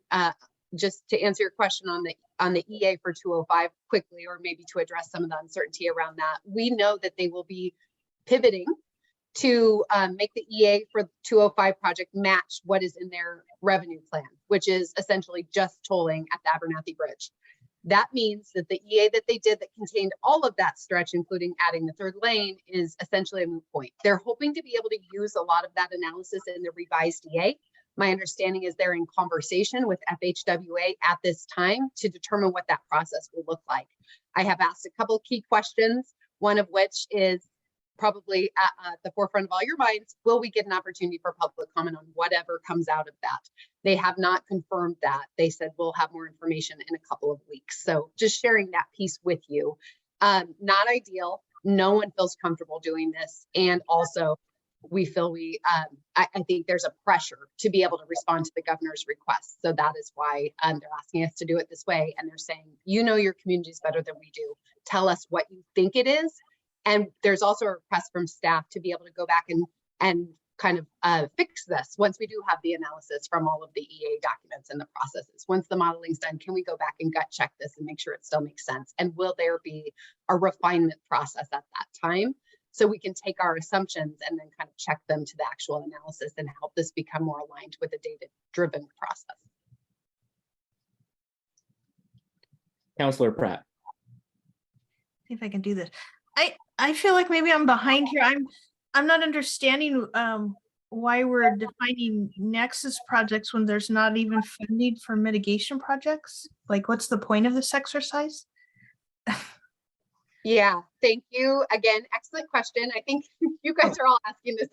just to answer your question on the EA for 205 quickly, or maybe to address some of the uncertainty around that, we know that they will be pivoting to make the EA for the 205 project match what is in their revenue plan, which is essentially just tolling at the Abernathy Bridge. That means that the EA that they did that contained all of that stretch, including adding the third lane, is essentially a moot point. They're hoping to be able to use a lot of that analysis in the revised EA. My understanding is they're in conversation with FHWA at this time to determine what that process will look like. I have asked a couple key questions, one of which is probably at the forefront of all your minds. Will we get an opportunity for public comment on whatever comes out of that? They have not confirmed that. They said we'll have more information in a couple of weeks. So just sharing that piece with you. Not ideal. No one feels comfortable doing this. And also we feel I think there's a pressure to be able to respond to the governor's request. So that is why they're asking us to do it this way. And they're saying, you know your communities better than we do. Tell us what you think it is. And there's also a request from staff to be able to go back and kind of fix this once we do have the analysis from all of the EA documents and the processes. Once the modeling's done, can we go back and gut check this and make sure it still makes sense? And will there be a refinement process at that time? So we can take our assumptions and then kind of check them to the actual analysis and help this become more aligned with a data-driven process. Councillor Pratt. See if I can do this. I feel like maybe I'm behind here. I'm not understanding why we're defining Nexus projects when there's not even funding for mitigation projects. Like, what's the point of this exercise? Yeah, thank you. Again, excellent question. I think you guys are all asking the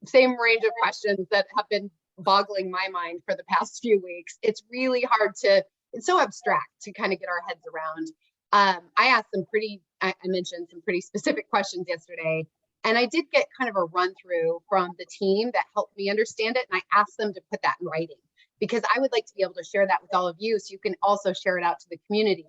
same range of questions that have been boggling my mind for the past few weeks. It's really hard to, it's so abstract to kind of get our heads around. I asked some I mentioned some pretty specific questions yesterday, and I did get kind of a run through from the team that helped me understand it. And I asked them to put that in writing because I would like to be able to share that with all of you. So you can also share it out to the community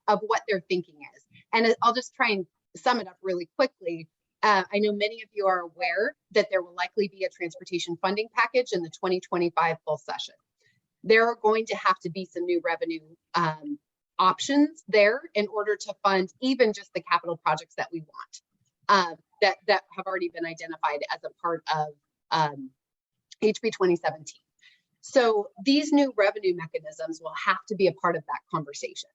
of what their thinking is. And I'll just try and sum it up really quickly. I know many of you are aware that there will likely be a transportation funding package in the 2025 full session. There are going to have to be some new revenue options there in order to fund even just the capital projects that we want, that have already been identified as a part of HB 2017. So these new revenue mechanisms will have to be a part of that conversation.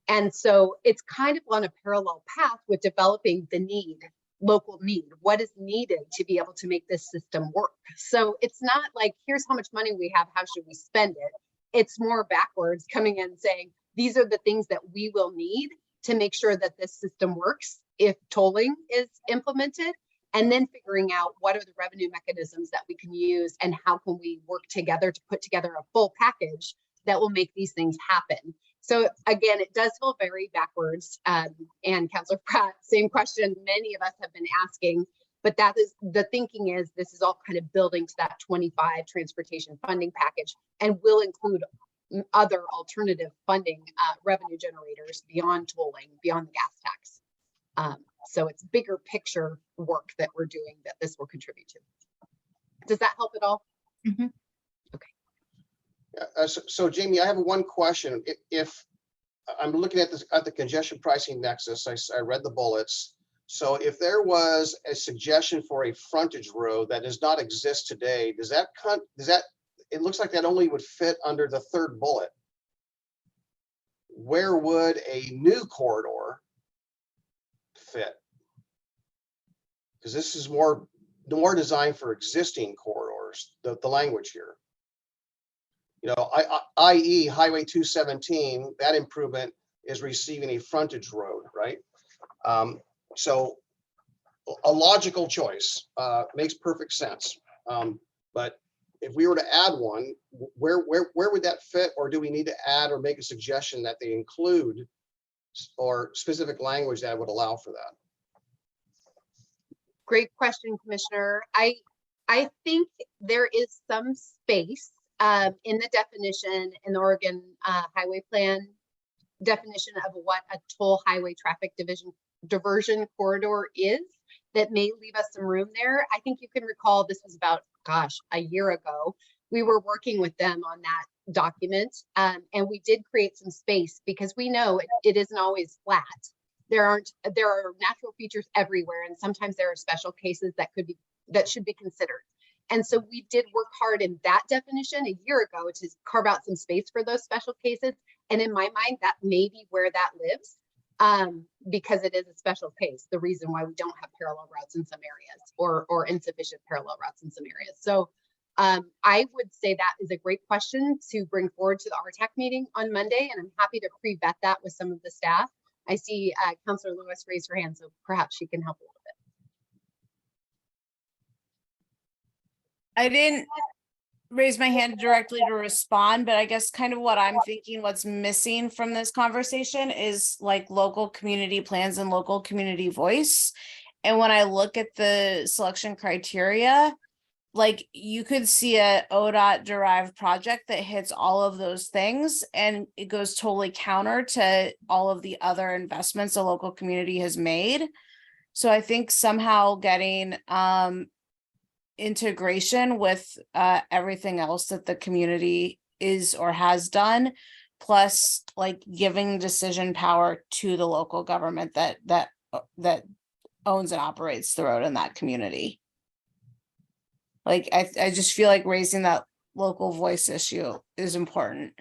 And so it's kind of on a parallel path with developing the local need. What is needed to be able to make this system work? So it's not like, here's how much money we have, how should we spend it? It's more backwards, coming in and saying, these are the things that we will need to make sure that this system works if tolling is implemented, and then figuring out what are the revenue mechanisms that we can use and how can we work together to put together a full package that will make these things happen. So again, it does feel very backwards. And Councilor Pratt, same question many of us have been asking, but that is the thinking is this is all kind of building to that 25 transportation funding package and will include other alternative funding revenue generators beyond tolling, beyond the gas tax. So it's bigger picture work that we're doing that this will contribute to. Does that help at all? Mm-hmm. So Jamie, I have one question. If I'm looking at this at the congestion pricing nexus, I read the bullets. So if there was a suggestion for a frontage road that does not exist today, does that it looks like that only would fit under the third bullet. Where would a new corridor fit? Because this is more designed for existing corridors, the language here. You know, i.e. Highway 217, that improvement is receiving a frontage road, right? So a logical choice, makes perfect sense. But if we were to add one, where would that fit? Or do we need to add or make a suggestion that they include or specific language that would allow for that? Great question, Commissioner. I think there is some space in the definition in the Oregon Highway Plan definition of what a toll highway traffic diversion corridor is that may leave us some room there. I think you can recall this was about, gosh, a year ago. We were working with them on that document and we did create some space because we know it isn't always flat. There are natural features everywhere, and sometimes there are special cases that should be considered. And so we did work hard in that definition a year ago to carve out some space for those special cases. And in my mind, that may be where that lives because it is a special case, the reason why we don't have parallel routes in some areas or insufficient parallel routes in some areas. So I would say that is a great question to bring forward to the RTAC meeting on Monday, and I'm happy to pre-vet that with some of the staff. I see Councilor Lewis raise her hand, so perhaps she can help a little bit. I didn't raise my hand directly to respond, but I guess kind of what I'm thinking, what's missing from this conversation is like local community plans and local community voice. And when I look at the selection criteria, like you could see a ODOT derived project that hits all of those things and it goes totally counter to all of the other investments a local community has made. So I think somehow getting integration with everything else that the community is or has done, plus like giving decision power to the local government that owns and operates the road in that community. Like, I just feel like raising that local voice issue is important.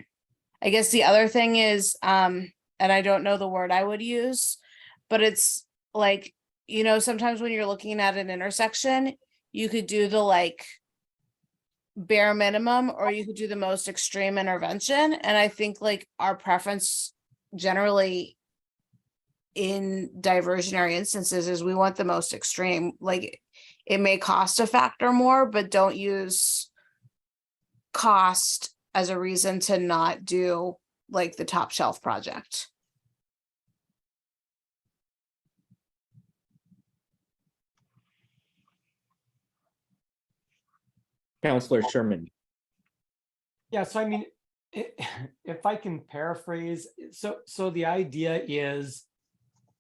I guess the other thing is, and I don't know the word I would use, but it's like, you know, sometimes when you're looking at an intersection, you could do the like bare minimum, or you could do the most extreme intervention. And I think like our preference generally in diversionary instances is we want the most extreme, like it may cost a factor more, but don't use cost as a reason to not do like the top shelf project. Counselor Sherman. Yeah, so I mean, if I can paraphrase, so the idea is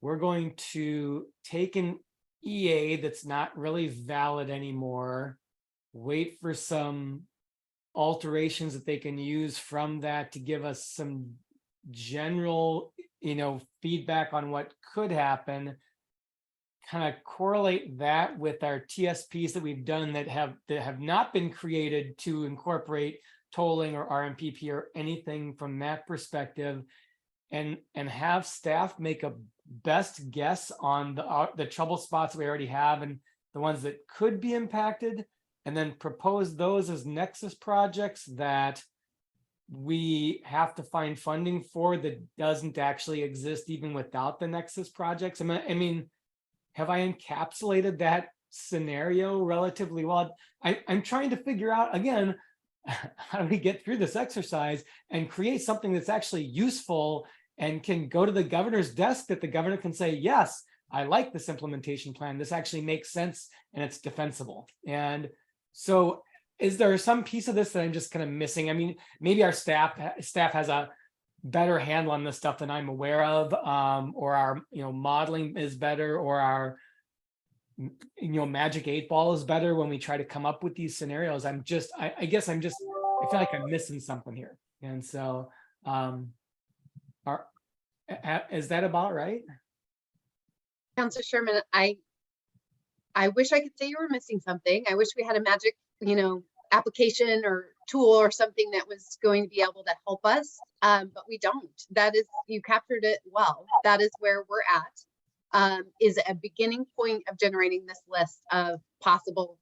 we're going to take an EA that's not really valid anymore, wait for some alterations that they can use from that to give us some general, feedback on what could happen, kind of correlate that with our TSPs that we've done that have not been created to incorporate tolling or RMPP or anything from that perspective, and have staff make a best guess on the trouble spots we already have and the ones that could be impacted, and then propose those as nexus projects that we have to find funding for that doesn't actually exist even without the nexus projects. I mean, have I encapsulated that scenario relatively well? I'm trying to figure out, again, how do we get through this exercise and create something that's actually useful and can go to the governor's desk that the governor can say, yes, I like this implementation plan. This actually makes sense and it's defensible. And so is there some piece of this that I'm just kind of missing? I mean, maybe our staff has a better handle on this stuff than I'm aware of, or our modeling is better, or our magic 8-ball is better when we try to come up with these scenarios. I guess I feel like I'm missing something here. And so is that about right? Councilor Sherman, I wish I could say you were missing something. I wish we had a magic, application or tool or something that was going to be able to help us. But we don't. You captured it well. That is where we're at, is a beginning point of generating this list of possible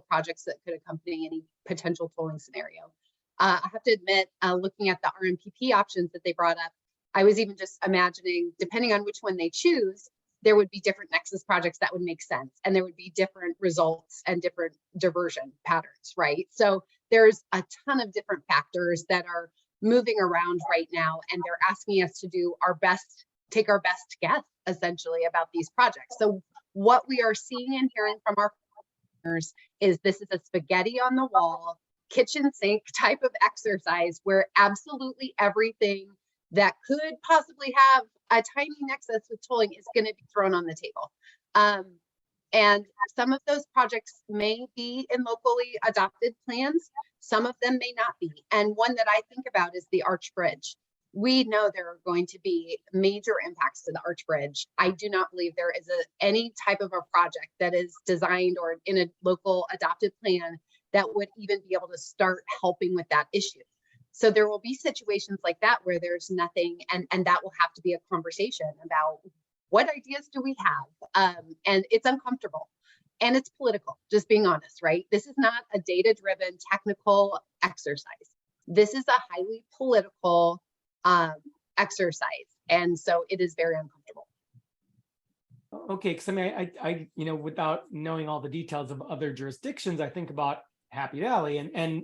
projects that could accompany any potential tolling scenario. I have to admit, looking at the RMPP options that they brought up, I was even just imagining, depending on which one they choose, there would be different nexus projects that would make sense, and there would be different results and different diversion patterns, right? So there's a ton of different factors that are moving around right now, and they're asking us to do our best, take our best guess, essentially, about these projects. So what we are seeing and hearing from our partners is this is a spaghetti on the wall, kitchen sink type of exercise where absolutely everything that could possibly have a tiny nexus with tolling is going to be thrown on the table. And some of those projects may be in locally adopted plans. Some of them may not be. And one that I think about is the Arch Bridge. We know there are going to be major impacts to the Arch Bridge. I do not believe there is any type of a project that is designed or in a local adopted plan that would even be able to start helping with that issue. So there will be situations like that where there's nothing, and that will have to be a conversation about what ideas do we have? And it's uncomfortable and it's political, just being honest, right? This is not a data-driven technical exercise. This is a highly political exercise. And so it is very uncomfortable. Okay, because I mean, without knowing all the details of other jurisdictions, I think about Happy Valley and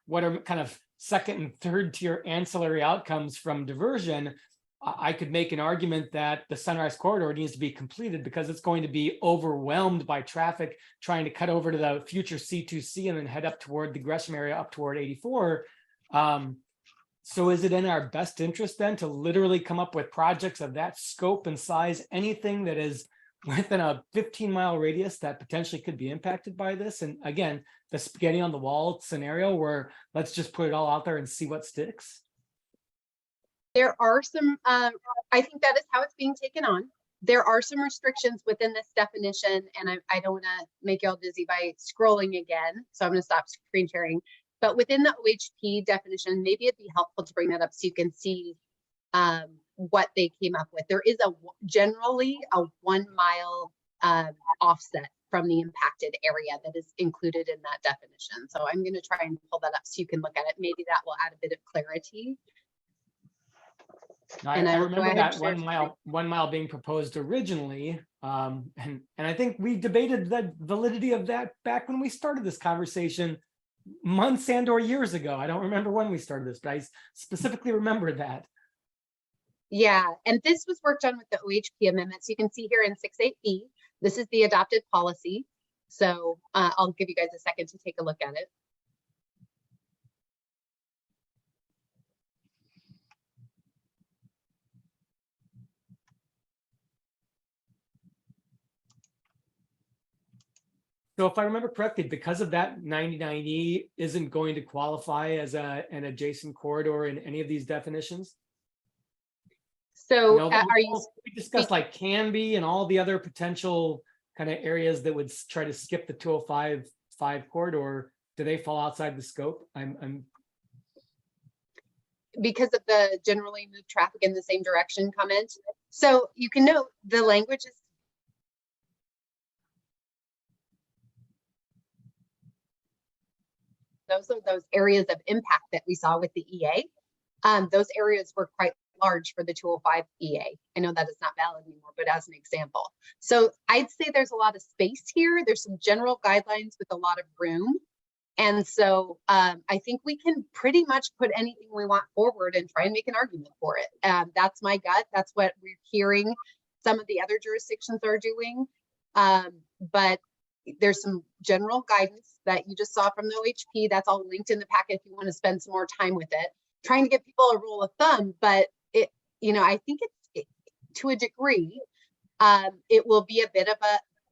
what are kind of second and third tier ancillary outcomes from diversion. I could make an argument that the Sunrise Corridor needs to be completed because it's going to be overwhelmed by traffic trying to cut over to the future C2C and then head up toward the Gresham area up toward 84. So is it in our best interest then to literally come up with projects of that scope and size, anything that is within a 15-mile radius that potentially could be impacted by this? And again, the spaghetti on the wall scenario where let's just put it all out there and see what sticks. There are some, I think that is how it's being taken on. There are some restrictions within this definition, and I don't want to make y'all dizzy by scrolling again, so I'm going to stop screen sharing. But within the OHP definition, maybe it'd be helpful to bring that up so you can see what they came up with. There is generally a 1 mile offset from the impacted area that is included in that definition. So I'm going to try and pull that up so you can look at it. Maybe that will add a bit of clarity. I, And I I will go remember ahead that and share 1 mile being proposed originally. And I think we debated the validity of that back when we started this conversation months and or years ago. I don't remember when we started this, but I specifically remember that. Yeah, and this was worked on with the OHP amendments. You can see here in 6.8B, this is the adopted policy. So I'll give you guys a second to take a look at it. So if I remember correctly, because of that, 99E isn't going to qualify as an adjacent corridor in any of these definitions. So No, are you we discussed like can be and all the other potential kind of areas that would try to skip the 205 corridor. Do they fall outside the scope? I'm because of the generally move traffic in the same direction comment? So you can note the language is those are those areas of impact that we saw with the EA. Those areas were quite large for the 205 EA. I know that is not valid anymore, but as an example. So I'd say there's a lot of space here. There's some general guidelines with a lot of room. And so I think we can pretty much put anything we want forward and try and make an argument for it. That's my gut. That's what we're hearing some of the other jurisdictions are doing. But there's some general guidance that you just saw from the OHP. That's all linked in the packet if you want to spend some more time with it. Trying to give people a rule of thumb, but it, I think to a degree, it will be a bit of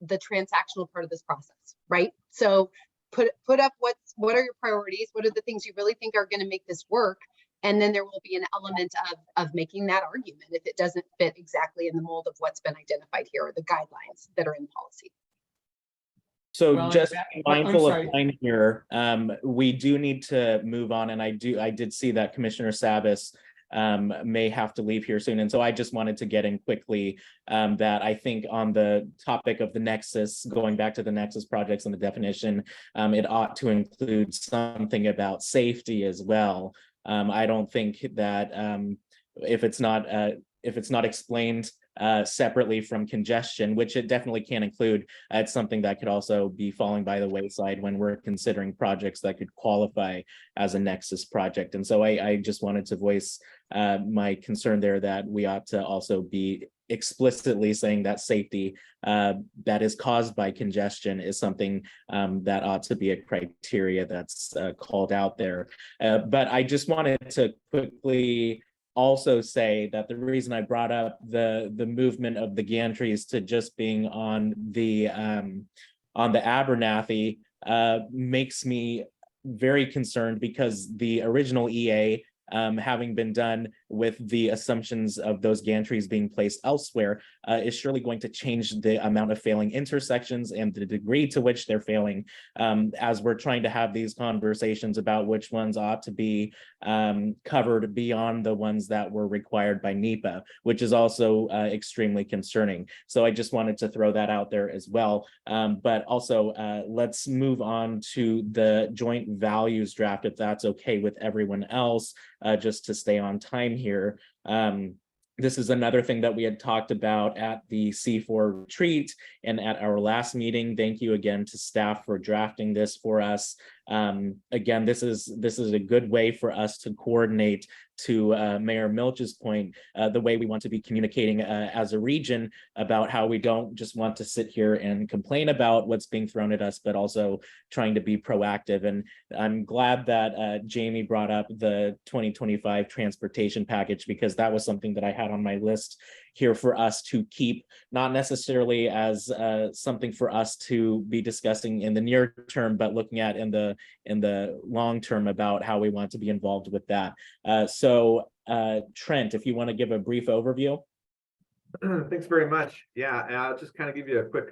the transactional part of this process, right? So put up what are your priorities? What are the things you really think are going to make this work? And then there will be an element of making that argument if it doesn't fit exactly in the mold of what's been identified here or the guidelines that are in policy. So Well, just I'm mindful of sorry. time here, we do need to move on, and I did see that Commissioner Savis may have to leave here soon. And so I just wanted to get in quickly that I think on the topic of the nexus, going back to the nexus projects and the definition, it ought to include something about safety as well. I don't think that if it's not explained separately from congestion, which it definitely can include, it's something that could also be falling by the wayside when we're considering projects that could qualify as a nexus project. And so I just wanted to voice my concern there that we ought to also be explicitly saying that safety that is caused by congestion is something that ought to be a criteria that's called out there. But I just wanted to quickly also say that the reason I brought up the movement of the gantries to just being on the Abernathy makes me very concerned, because the original EA, having been done with the assumptions of those gantries being placed elsewhere, is surely going to change the amount of failing intersections and the degree to which they're failing, as we're trying to have these conversations about which ones ought to be covered beyond the ones that were required by NEPA, which is also extremely concerning. So I just wanted to throw that out there as well. But also let's move on to the joint values draft, if that's okay with everyone else, just to stay on time here. This is another thing that we had talked about at the C4 retreat and at our last meeting. Thank you again to staff for drafting this for us. Again, this is a good way for us to coordinate, to Mayor Milch's point, the way we want to be communicating as a region about how we don't just want to sit here and complain about what's being thrown at us, but also trying to be proactive. And I'm glad that Jamie brought up the 2025 transportation package, because that was something that I had on my list here for us to keep, not necessarily as something for us to be discussing in the near term, but looking at in the long term about how we want to be involved with that. So Trent, if you want to give a brief overview. Thanks very much. Yeah, I'll just kind of give you a quick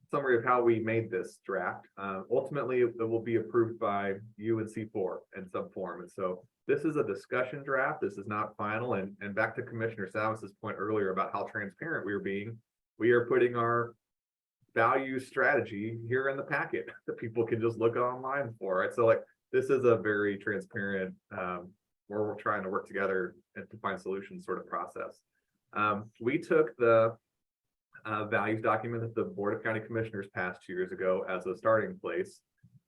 summary of how we made this draft. Ultimately, it will be approved by you and C4 in some form. And so this is a discussion draft. This is not final. And back to Commissioner Savis's point earlier about how transparent we are being, we are putting our value strategy here in the packet that people can just look online for it. So like, this is a very transparent where we're trying to work together and to find solutions sort of process. We took the values document that the Board of County Commissioners passed 2 years ago as a starting place.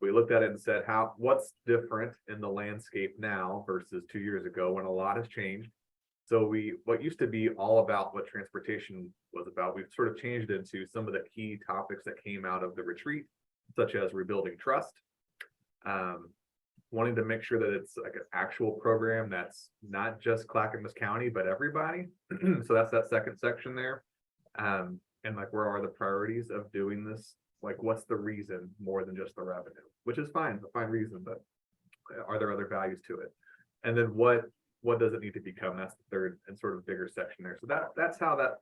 We looked at it and said, what's different in the landscape now versus 2 years ago when a lot has changed? So what used to be all about what transportation was about, we've sort of changed it into some of the key topics that came out of the retreat, such as rebuilding trust, wanting to make sure that it's like an actual program that's not just Clackamas County, but everybody. So that's that second section there. And like, where are the priorities of doing this? Like, what's the reason more than just the revenue, which is fine, a fine reason, but are there other values to it? And then what does it need to become? That's the third and sort of bigger section there. So that's how that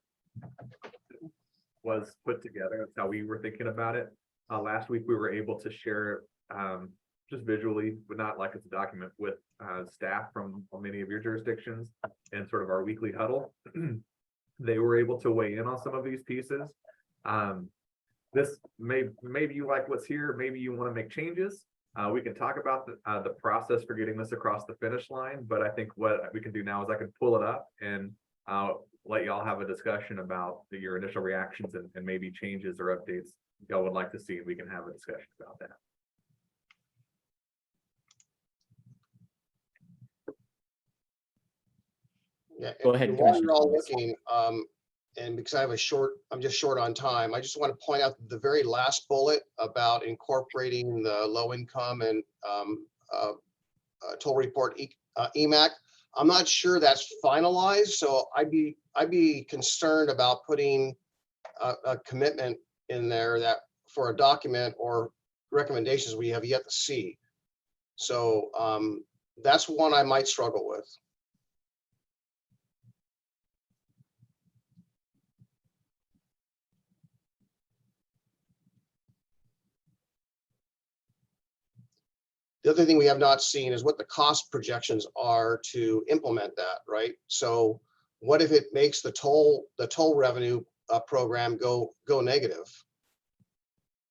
was put together. That's how we were thinking about it. Last week, we were able to share just visually, but not like it's a document, with staff from many of your jurisdictions and sort of our weekly huddle. They were able to weigh in on some of these pieces. This maybe you like what's here, maybe you want to make changes. We can talk about the process for getting this across the finish line, but I think what we can do now is I can pull it up and let y'all have a discussion about your initial reactions and maybe changes or updates y'all would like to see. We can have a discussion about that. Go and ahead, while Commissioner you're all Thomas. looking, and because I'm just short on time, I just want to point out the very last bullet about incorporating the low income and toll report EMAC. I'm not sure that's finalized, so I'd be concerned about putting a commitment in there that for a document or recommendations we have yet to see. So that's one I might struggle with. The other thing we have not seen is what the cost projections are to implement that, right? So what if it makes the toll revenue program go negative?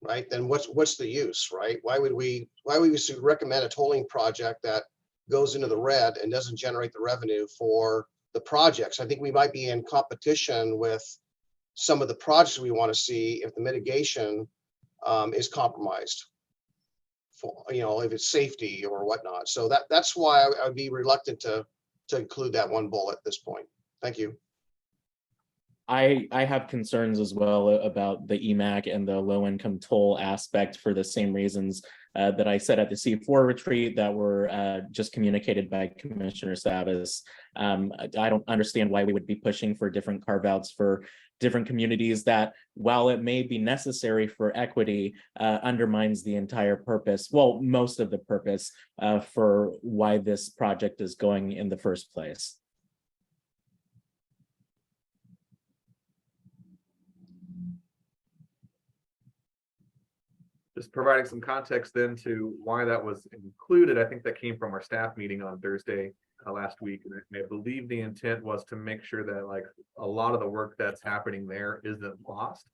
Right? Then what's the use, right? Why would we recommend a tolling project that goes into the red and doesn't generate the revenue for the projects? I think we might be in competition with some of the projects we want to see if the mitigation is compromised. For, if it's safety or whatnot. So that's why I would be reluctant to include that one bullet at this point. Thank you. I have concerns as well about the EMAC and the low income toll aspect for the same reasons that I said at the C4 retreat that were just communicated by Commissioner Savas. I don't understand why we would be pushing for different carve outs for different communities that, while it may be necessary for equity, undermines the entire purpose, well, most of the purpose for why this project is going in the first place. Just providing some context then to why that was included. I think that came from our staff meeting on Thursday last week. And I believe the intent was to make sure that like a lot of the work that's happening there isn't lost.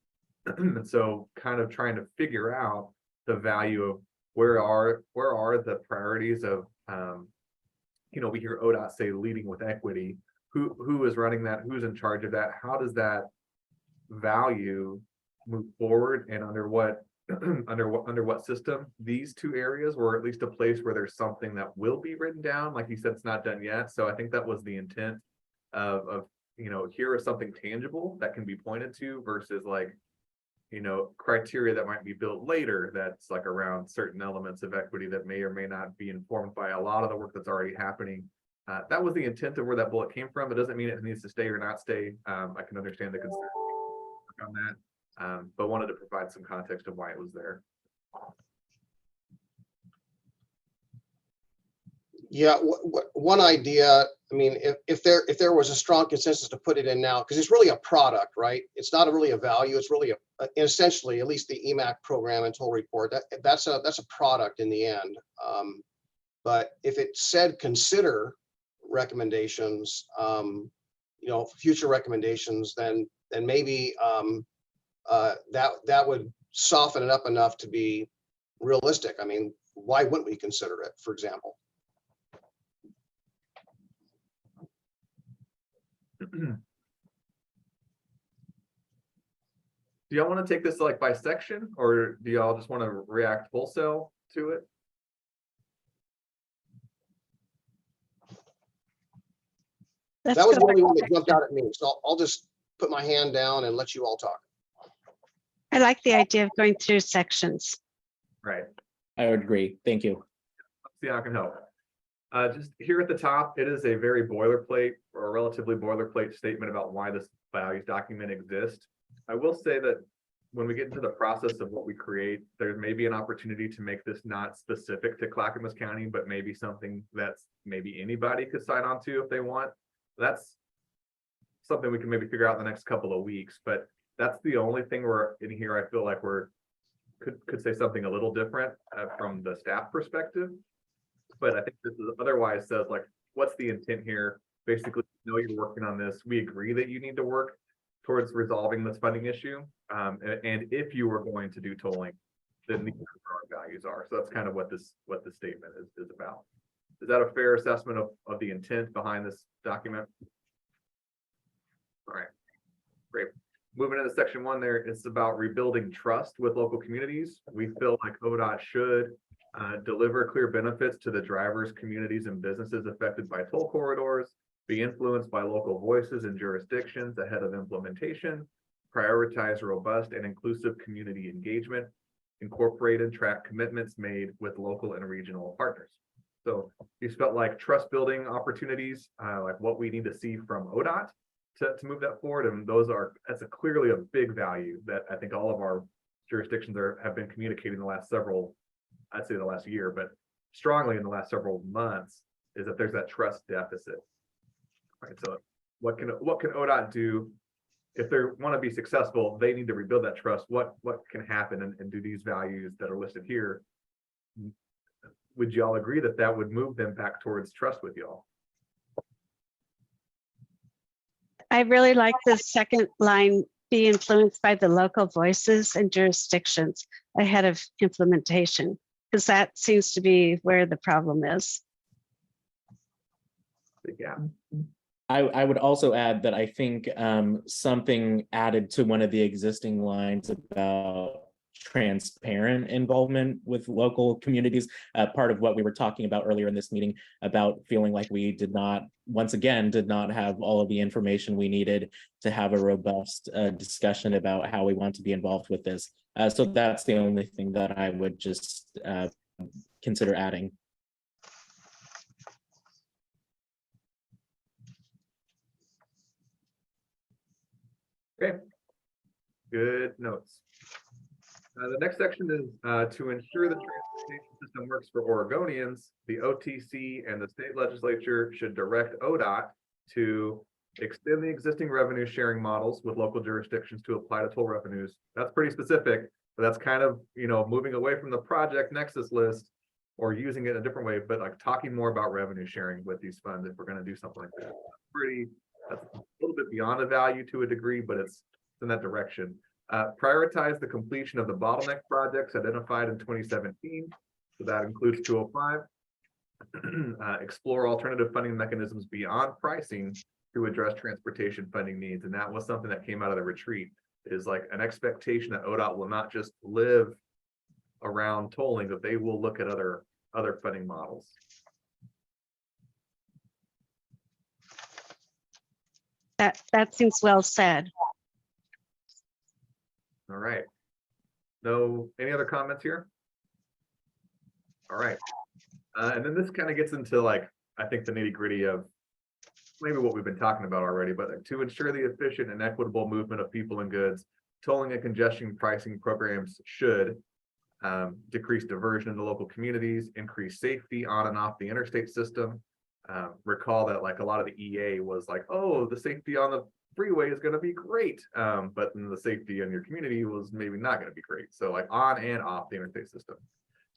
And so kind of trying to figure out the value of where are the priorities of, we hear ODOT say leading with equity. Who is running that? Who's in charge of that? How does that value move forward, and under what under what system? These two areas, or at least a place where there's something that will be written down. Like you said, it's not done yet. So I think that was the intent of here is something tangible that can be pointed to versus like, criteria that might be built later that's like around certain elements of equity that may or may not be informed by a lot of the work that's already happening. That was the intent of where that bullet came from. It doesn't mean it needs to stay or not stay. I can understand the concern on that, but wanted to provide some context of why it was there. Yeah, one idea, I mean, if there was a strong consensus to put it in now, because it's really a product, right? It's not really a value. It's really essentially, at least the EMAC program and toll report, that's a product in the end. But if it said consider recommendations, future recommendations, then maybe that would soften it up enough to be realistic. I mean, why wouldn't we consider it, for example? Do y'all want to take this like by section, or do y'all just want to react wholesale to it? Let's That was go the by only one that section. jumped out at me. So I'll just put my hand down and let you all talk. I like the idea of going through sections. Right. I would agree. Thank you. See how I can help. Just here at the top, it is a very boilerplate or a relatively boilerplate statement about why this values document exists. I will say that when we get into the process of what we create, there may be an opportunity to make this not specific to Clackamas County, but maybe something that's maybe anybody could sign on to if they want. That's something we can maybe figure out in the next couple of weeks, but that's the only thing we're in here. I feel like we're could say something a little different from the staff perspective. But I think this is otherwise says like, what's the intent here? Basically, you know, you're working on this. We agree that you need to work towards resolving this funding issue. And if you were going to do tolling, then these are our values are. So that's kind of what this statement is about. Is that a fair assessment of the intent behind this document? All right, great. Moving into section 1 there, it's about rebuilding trust with local communities. We feel like ODOT should deliver clear benefits to the drivers, communities, and businesses affected by toll corridors, be influenced by local voices and jurisdictions ahead of implementation, prioritize robust and inclusive community engagement, incorporate and track commitments made with local and regional partners. So you felt like trust building opportunities, like what we need to see from ODOT to move that forward. And that's clearly a big value that I think all of our jurisdictions have been communicating the last several, I'd say the last year, but strongly in the last several months, is that there's that trust deficit. Right. So what can ODOT do if they want to be successful? They need to rebuild that trust. What can happen and do these values that are listed here? Would y'all agree that that would move them back towards trust with y'all? I really like the second line, be influenced by the local voices and jurisdictions ahead of implementation, because that seems to be where the problem is. Yeah. I would also add that I think something added to one of the existing lines about transparent involvement with local communities, part of what we were talking about earlier in this meeting about feeling like we did not have all of the information we needed to have a robust discussion about how we want to be involved with this. So that's the only thing that I would just consider adding. Okay, good notes. The next section is to ensure the transportation system works for Oregonians. The OTC and the state legislature should direct ODOT to extend the existing revenue sharing models with local jurisdictions to apply to toll revenues. That's pretty specific, but that's kind of, moving away from the project nexus list or using it in a different way, but like talking more about revenue sharing with these funds if we're going to do something like that. That's a little bit beyond the value to a degree, but it's in that direction. Prioritize the completion of the bottleneck projects identified in 2017. So that includes 205. Explore alternative funding mechanisms beyond pricing to address transportation funding needs. And that was something that came out of the retreat, is like an expectation that ODOT will not just live around tolling, that they will look at other funding models. That seems well said. All right. Any other comments here? All right. And then this kind of gets into like, I think the nitty gritty of maybe what we've been talking about already, but to ensure the efficient and equitable movement of people and goods, tolling and congestion pricing programs should decrease diversion in the local communities, increase safety on and off the interstate system. Recall that like a lot of the EA was like, oh, the safety on the freeway is going to be great, but then the safety in your community was maybe not going to be great. So like on and off the interstate system.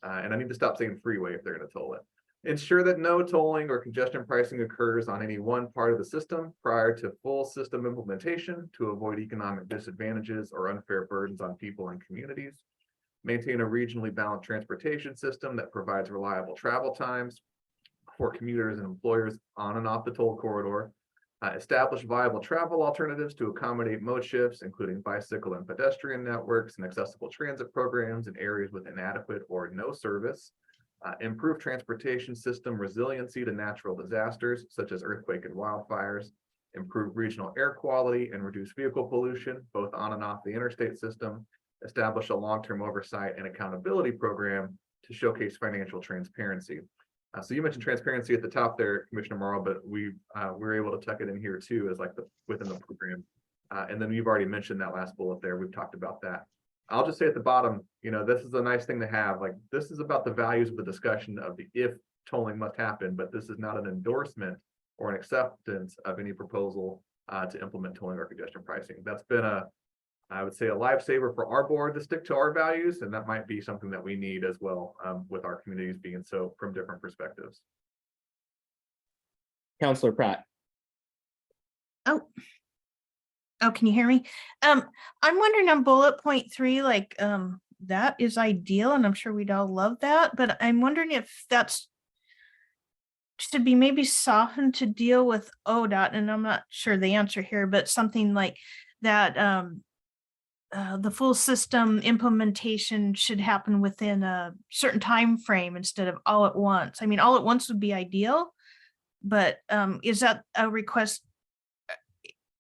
And I need to stop saying freeway if they're going to toll it. Ensure that no tolling or congestion pricing occurs on any one part of the system prior to full system implementation to avoid economic disadvantages or unfair burdens on people and communities. Maintain a regionally balanced transportation system that provides reliable travel times for commuters and employers on and off the toll corridor. Establish viable travel alternatives to accommodate mode shifts, including bicycle and pedestrian networks and accessible transit programs in areas with inadequate or no service. Improve transportation system resiliency to natural disasters such as earthquake and wildfires. Improve regional air quality and reduce vehicle pollution, both on and off the interstate system. Establish a long-term oversight and accountability program to showcase financial transparency. So you mentioned transparency at the top there, Commissioner Morrow, but we were able to tuck it in here too, as like within the program. And then you've already mentioned that last bullet there. We've talked about that. I'll just say at the bottom, this is a nice thing to have. Like, this is about the values of the discussion of the if tolling must happen, but this is not an endorsement or an acceptance of any proposal to implement tolling or congestion pricing. That's been I would say a lifesaver for our board to stick to our values, and that might be something that we need as well with our communities being so from different perspectives. Councillor Pratt. Oh, can you hear me? I'm wondering on bullet point 3, like, that is ideal, and I'm sure we'd all love that, but I'm wondering if that's should be maybe softened to deal with ODOT, and I'm not sure the answer here, but something like that, the full system implementation should happen within a certain time frame instead of all at once. I mean, all at once would be ideal, but is that a request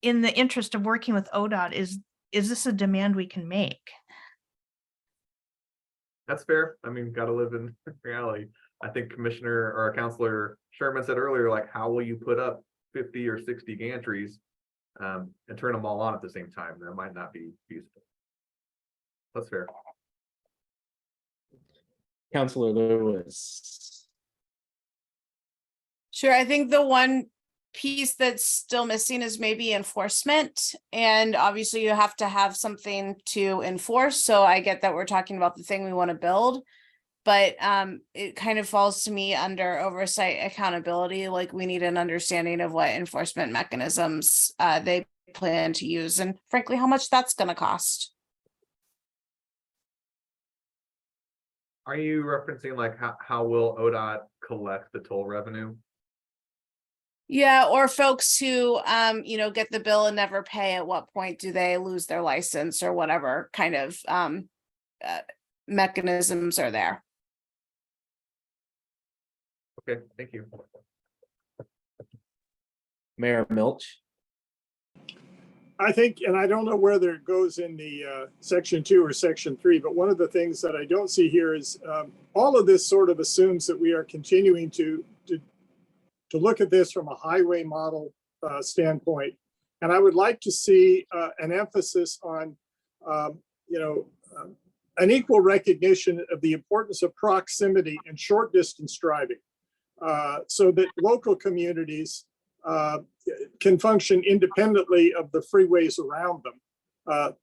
in the interest of working with ODOT? Is this a demand we can make? That's fair. I mean, got to live in reality. I think Commissioner or Councilor Sherman said earlier, like, how will you put up 50 or 60 gantries and turn them all on at the same time? That might not be feasible. That's fair. Councillor Lewis. Sure, I think the one piece that's still missing is maybe enforcement. And obviously you have to have something to enforce. So I get that we're talking about the thing we want to build, but it kind of falls to me under oversight accountability. Like, we need an understanding of what enforcement mechanisms they plan to use, and frankly, how much that's going to cost. Are you referencing like how will ODOT collect the toll revenue? Yeah, or folks who, get the bill and never pay, at what point do they lose their license, or whatever kind of mechanisms are there? Okay, thank you. Mayor Milch. I think, and I don't know whether it goes in the section 2 or section 3, but one of the things that I don't see here is all of this sort of assumes that we are continuing to look at this from a highway model standpoint. And I would like to see an emphasis on, an equal recognition of the importance of proximity and short distance driving so that local communities can function independently of the freeways around them.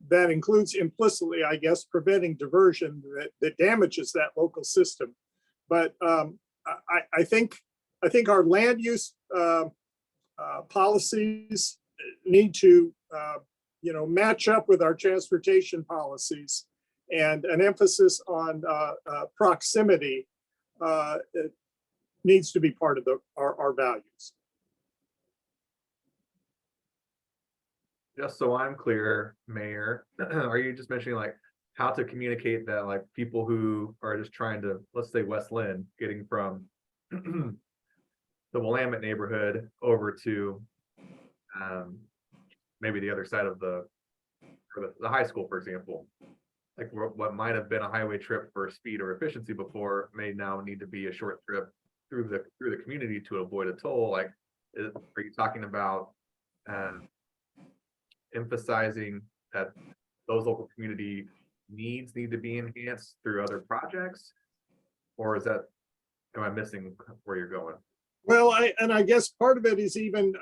That includes implicitly, I guess, preventing diversion that damages that local system. But I think our land use policies need to, match up with our transportation policies, and an emphasis on proximity needs to be part of our values. Just so I'm clear, Mayor, are you just mentioning like how to communicate that, like, people who are just trying to, let's say West Lynn, getting from the Willamette neighborhood over to maybe the other side of the high school, for example, like what might have been a highway trip for speed or efficiency before may now need to be a short trip through the community to avoid a toll. Like, are you talking about emphasizing that those local community needs need to be enhanced through other projects, or am I missing where you're going? Well, I guess part of it is even,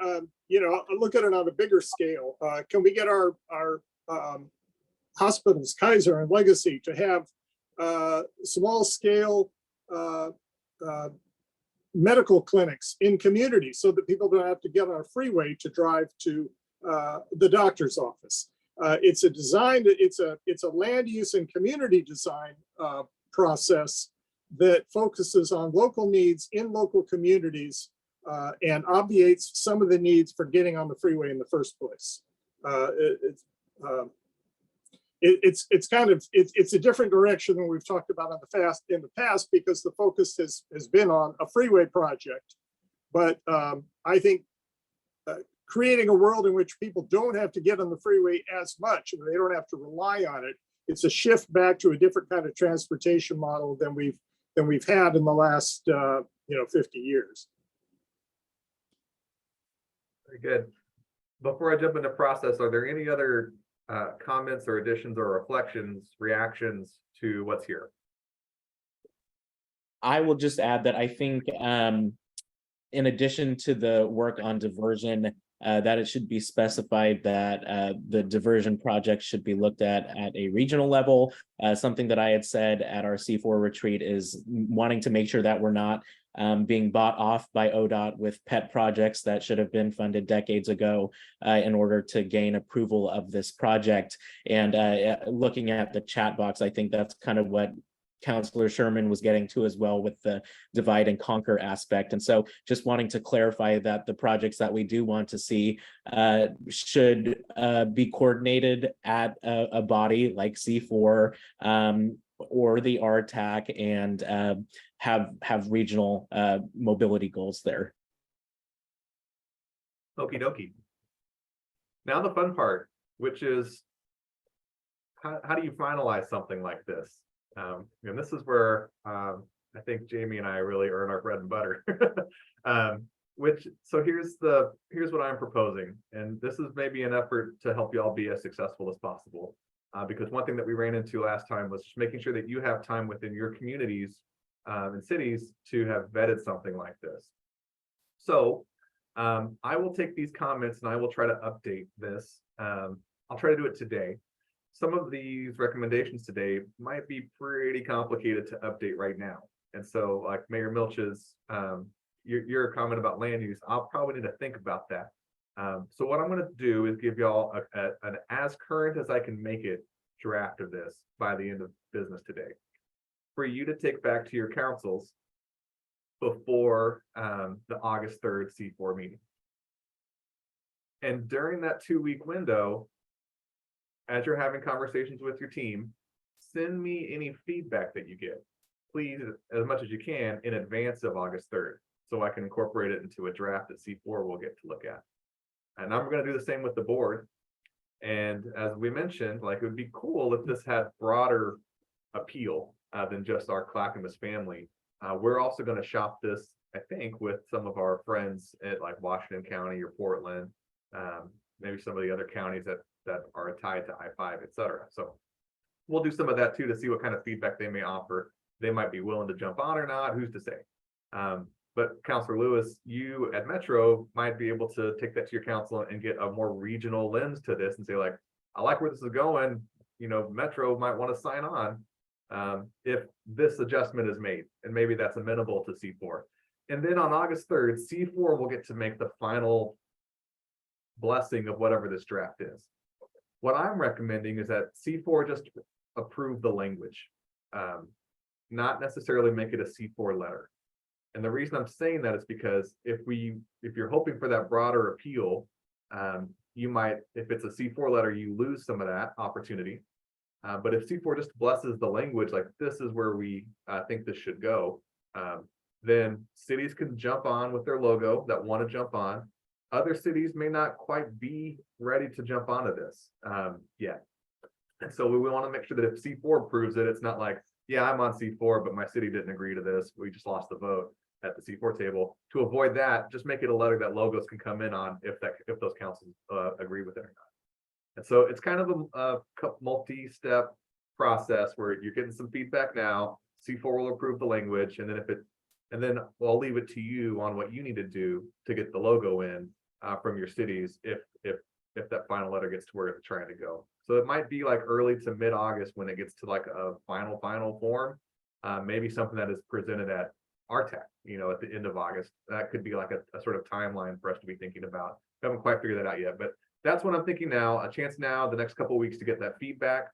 look at it on a bigger scale. Can we get our hospitals, Kaiser and Legacy, to have small scale medical clinics in communities so that people don't have to get on a freeway to drive to the doctor's office? It's a design, it's a land use and community design process that focuses on local needs in local communities and obviates some of the needs for getting on the freeway in the first place. It's kind of, it's a different direction than we've talked about in the past because the focus has been on a freeway project. But I think creating a world in which people don't have to get on the freeway as much and they don't have to rely on it, it's a shift back to a different kind of transportation model than we've had in the last 50 years. Very good. Before I jump into process, are there any other comments or additions or reflections, reactions to what's here? I will just add that I think in addition to the work on diversion, that it should be specified that the diversion project should be looked at a regional level. Something that I had said at our C4 retreat is wanting to make sure that we're not being bought off by ODOT with pet projects that should have been funded decades ago in order to gain approval of this project. And looking at the chat box, I think that's kind of what Councillor Sherman was getting to as well with the divide and conquer aspect. And so just wanting to clarify that the projects that we do want to see should be coordinated at a body like C4 or the RTAC and have regional mobility goals there. Okie dokie. Now the fun part, which is how do you finalize something like this? And this is where I think Jamie and I really earn our bread and butter. So here's what I'm proposing, and this is maybe an effort to help you all be as successful as possible. Because one thing that we ran into last time was just making sure that you have time within your communities and cities to have vetted something like this. So I will take these comments and I will try to update this. I'll try to do it today. Some of these recommendations today might be pretty complicated to update right now. And so like Mayor Milch's, your comment about land use, I'll probably need to think about that. So what I'm going to do is give y'all an as current as I can make it draft of this by the end of business today for you to take back to your councils before the August 3rd C4 meeting. And during that 2-week window, as you're having conversations with your team, send me any feedback that you get, please, as much as you can in advance of August 3rd, so I can incorporate it into a draft that C4 will get to look at. And I'm going to do the same with the board. And as we mentioned, like, it would be cool if this had broader appeal than just our Clackamas family. We're also going to shop this, I think, with some of our friends at like Washington County or Portland, maybe some of the other counties that are tied to I-5, et cetera. So we'll do some of that too to see what kind of feedback they may offer. They might be willing to jump on or not, who's to say? But Councilor Lewis, you at Metro might be able to take that to your council and get a more regional lens to this and say, like, I like where this is going. Metro might want to sign on if this adjustment is made, and maybe that's amenable to C4. And then on August 3rd, C4 will get to make the final blessing of whatever this draft is. What I'm recommending is that C4 just approve the language, not necessarily make it a C4 letter. And the reason I'm saying that is because if you're hoping for that broader appeal, you might, if it's a C4 letter, you lose some of that opportunity. But if C4 just blesses the language, like this is where we think this should go, then cities can jump on with their logo that want to jump on. Other cities may not quite be ready to jump onto this yet. And so we want to make sure that if C4 approves it, it's not like, yeah, I'm on C4, but my city didn't agree to this. We just lost the vote at the C4 table. To avoid that, just make it a letter that logos can come in on if those councils agree with it or not. And so it's kind of a multi-step process where you're getting some feedback now. C4 will approve the language, and then I'll leave it to you on what you need to do to get the logo in from your cities if that final letter gets to where it's trying to go. So it might be like early to mid-August when it gets to like a final form, maybe something that is presented at RTAC, at the end of August. That could be like a sort of timeline for us to be thinking about. We haven't quite figured that out yet, but that's what I'm thinking now. A chance now, the next couple of weeks to get that feedback.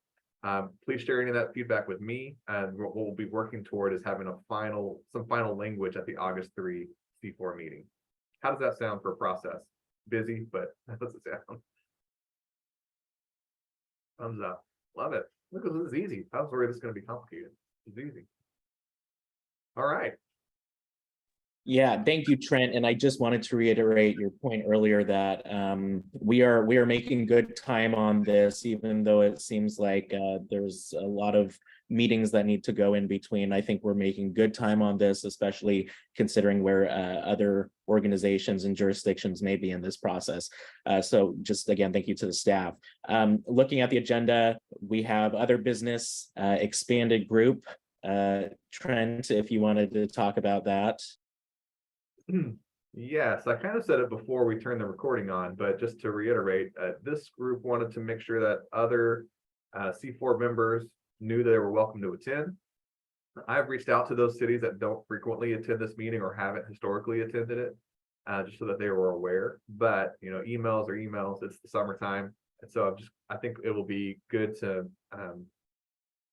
Please share any of that feedback with me, and what we'll be working toward is having some final language at the August 3 C4 meeting. How does that sound for a process? Busy, but how does it sound? Thumbs up. Love it. Look, this is easy. I was worried this is going to be complicated. It's easy. All right. Yeah, thank you, Trent. And I just wanted to reiterate your point earlier that we are making good time on this, even though it seems like there's a lot of meetings that need to go in between. I think we're making good time on this, especially considering where other organizations and jurisdictions may be in this process. So just again, thank you to the staff. Looking at the agenda, we have other business, expanded group. Trent, if you wanted to talk about that. Yes, I kind of said it before we turned the recording on, but just to reiterate, this group wanted to make sure that other C4 members knew they were welcome to attend. I've reached out to those cities that don't frequently attend this meeting or haven't historically attended it, just so that they were aware. But emails are emails. It's the summertime, and so I think it will be good to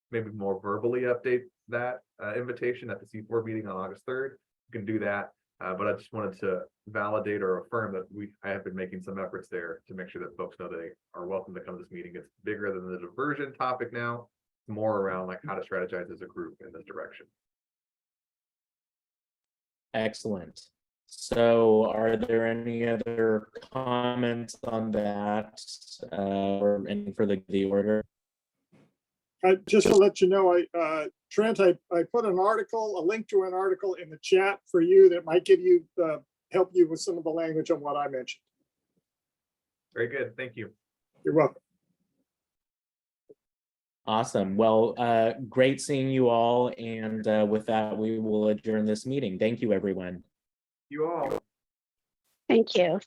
maybe more verbally update that invitation at the C4 meeting on August 3rd. You can do that. But I just wanted to validate or affirm that I have been making some efforts there to make sure that folks know they are welcome to come to this meeting. It's bigger than the diversion topic now. It's more around like how to strategize as a group in this direction. Excellent. So are there any other comments on that or any for the order? Just to let you know, Trent, I put an article, a link to an article in the chat for you that might give you, help you with some of the language on what I mentioned. Very good. Thank you. You're welcome. Awesome. Well, great seeing you all. And with that, we will adjourn this meeting. Thank you, everyone. You all. Thank you.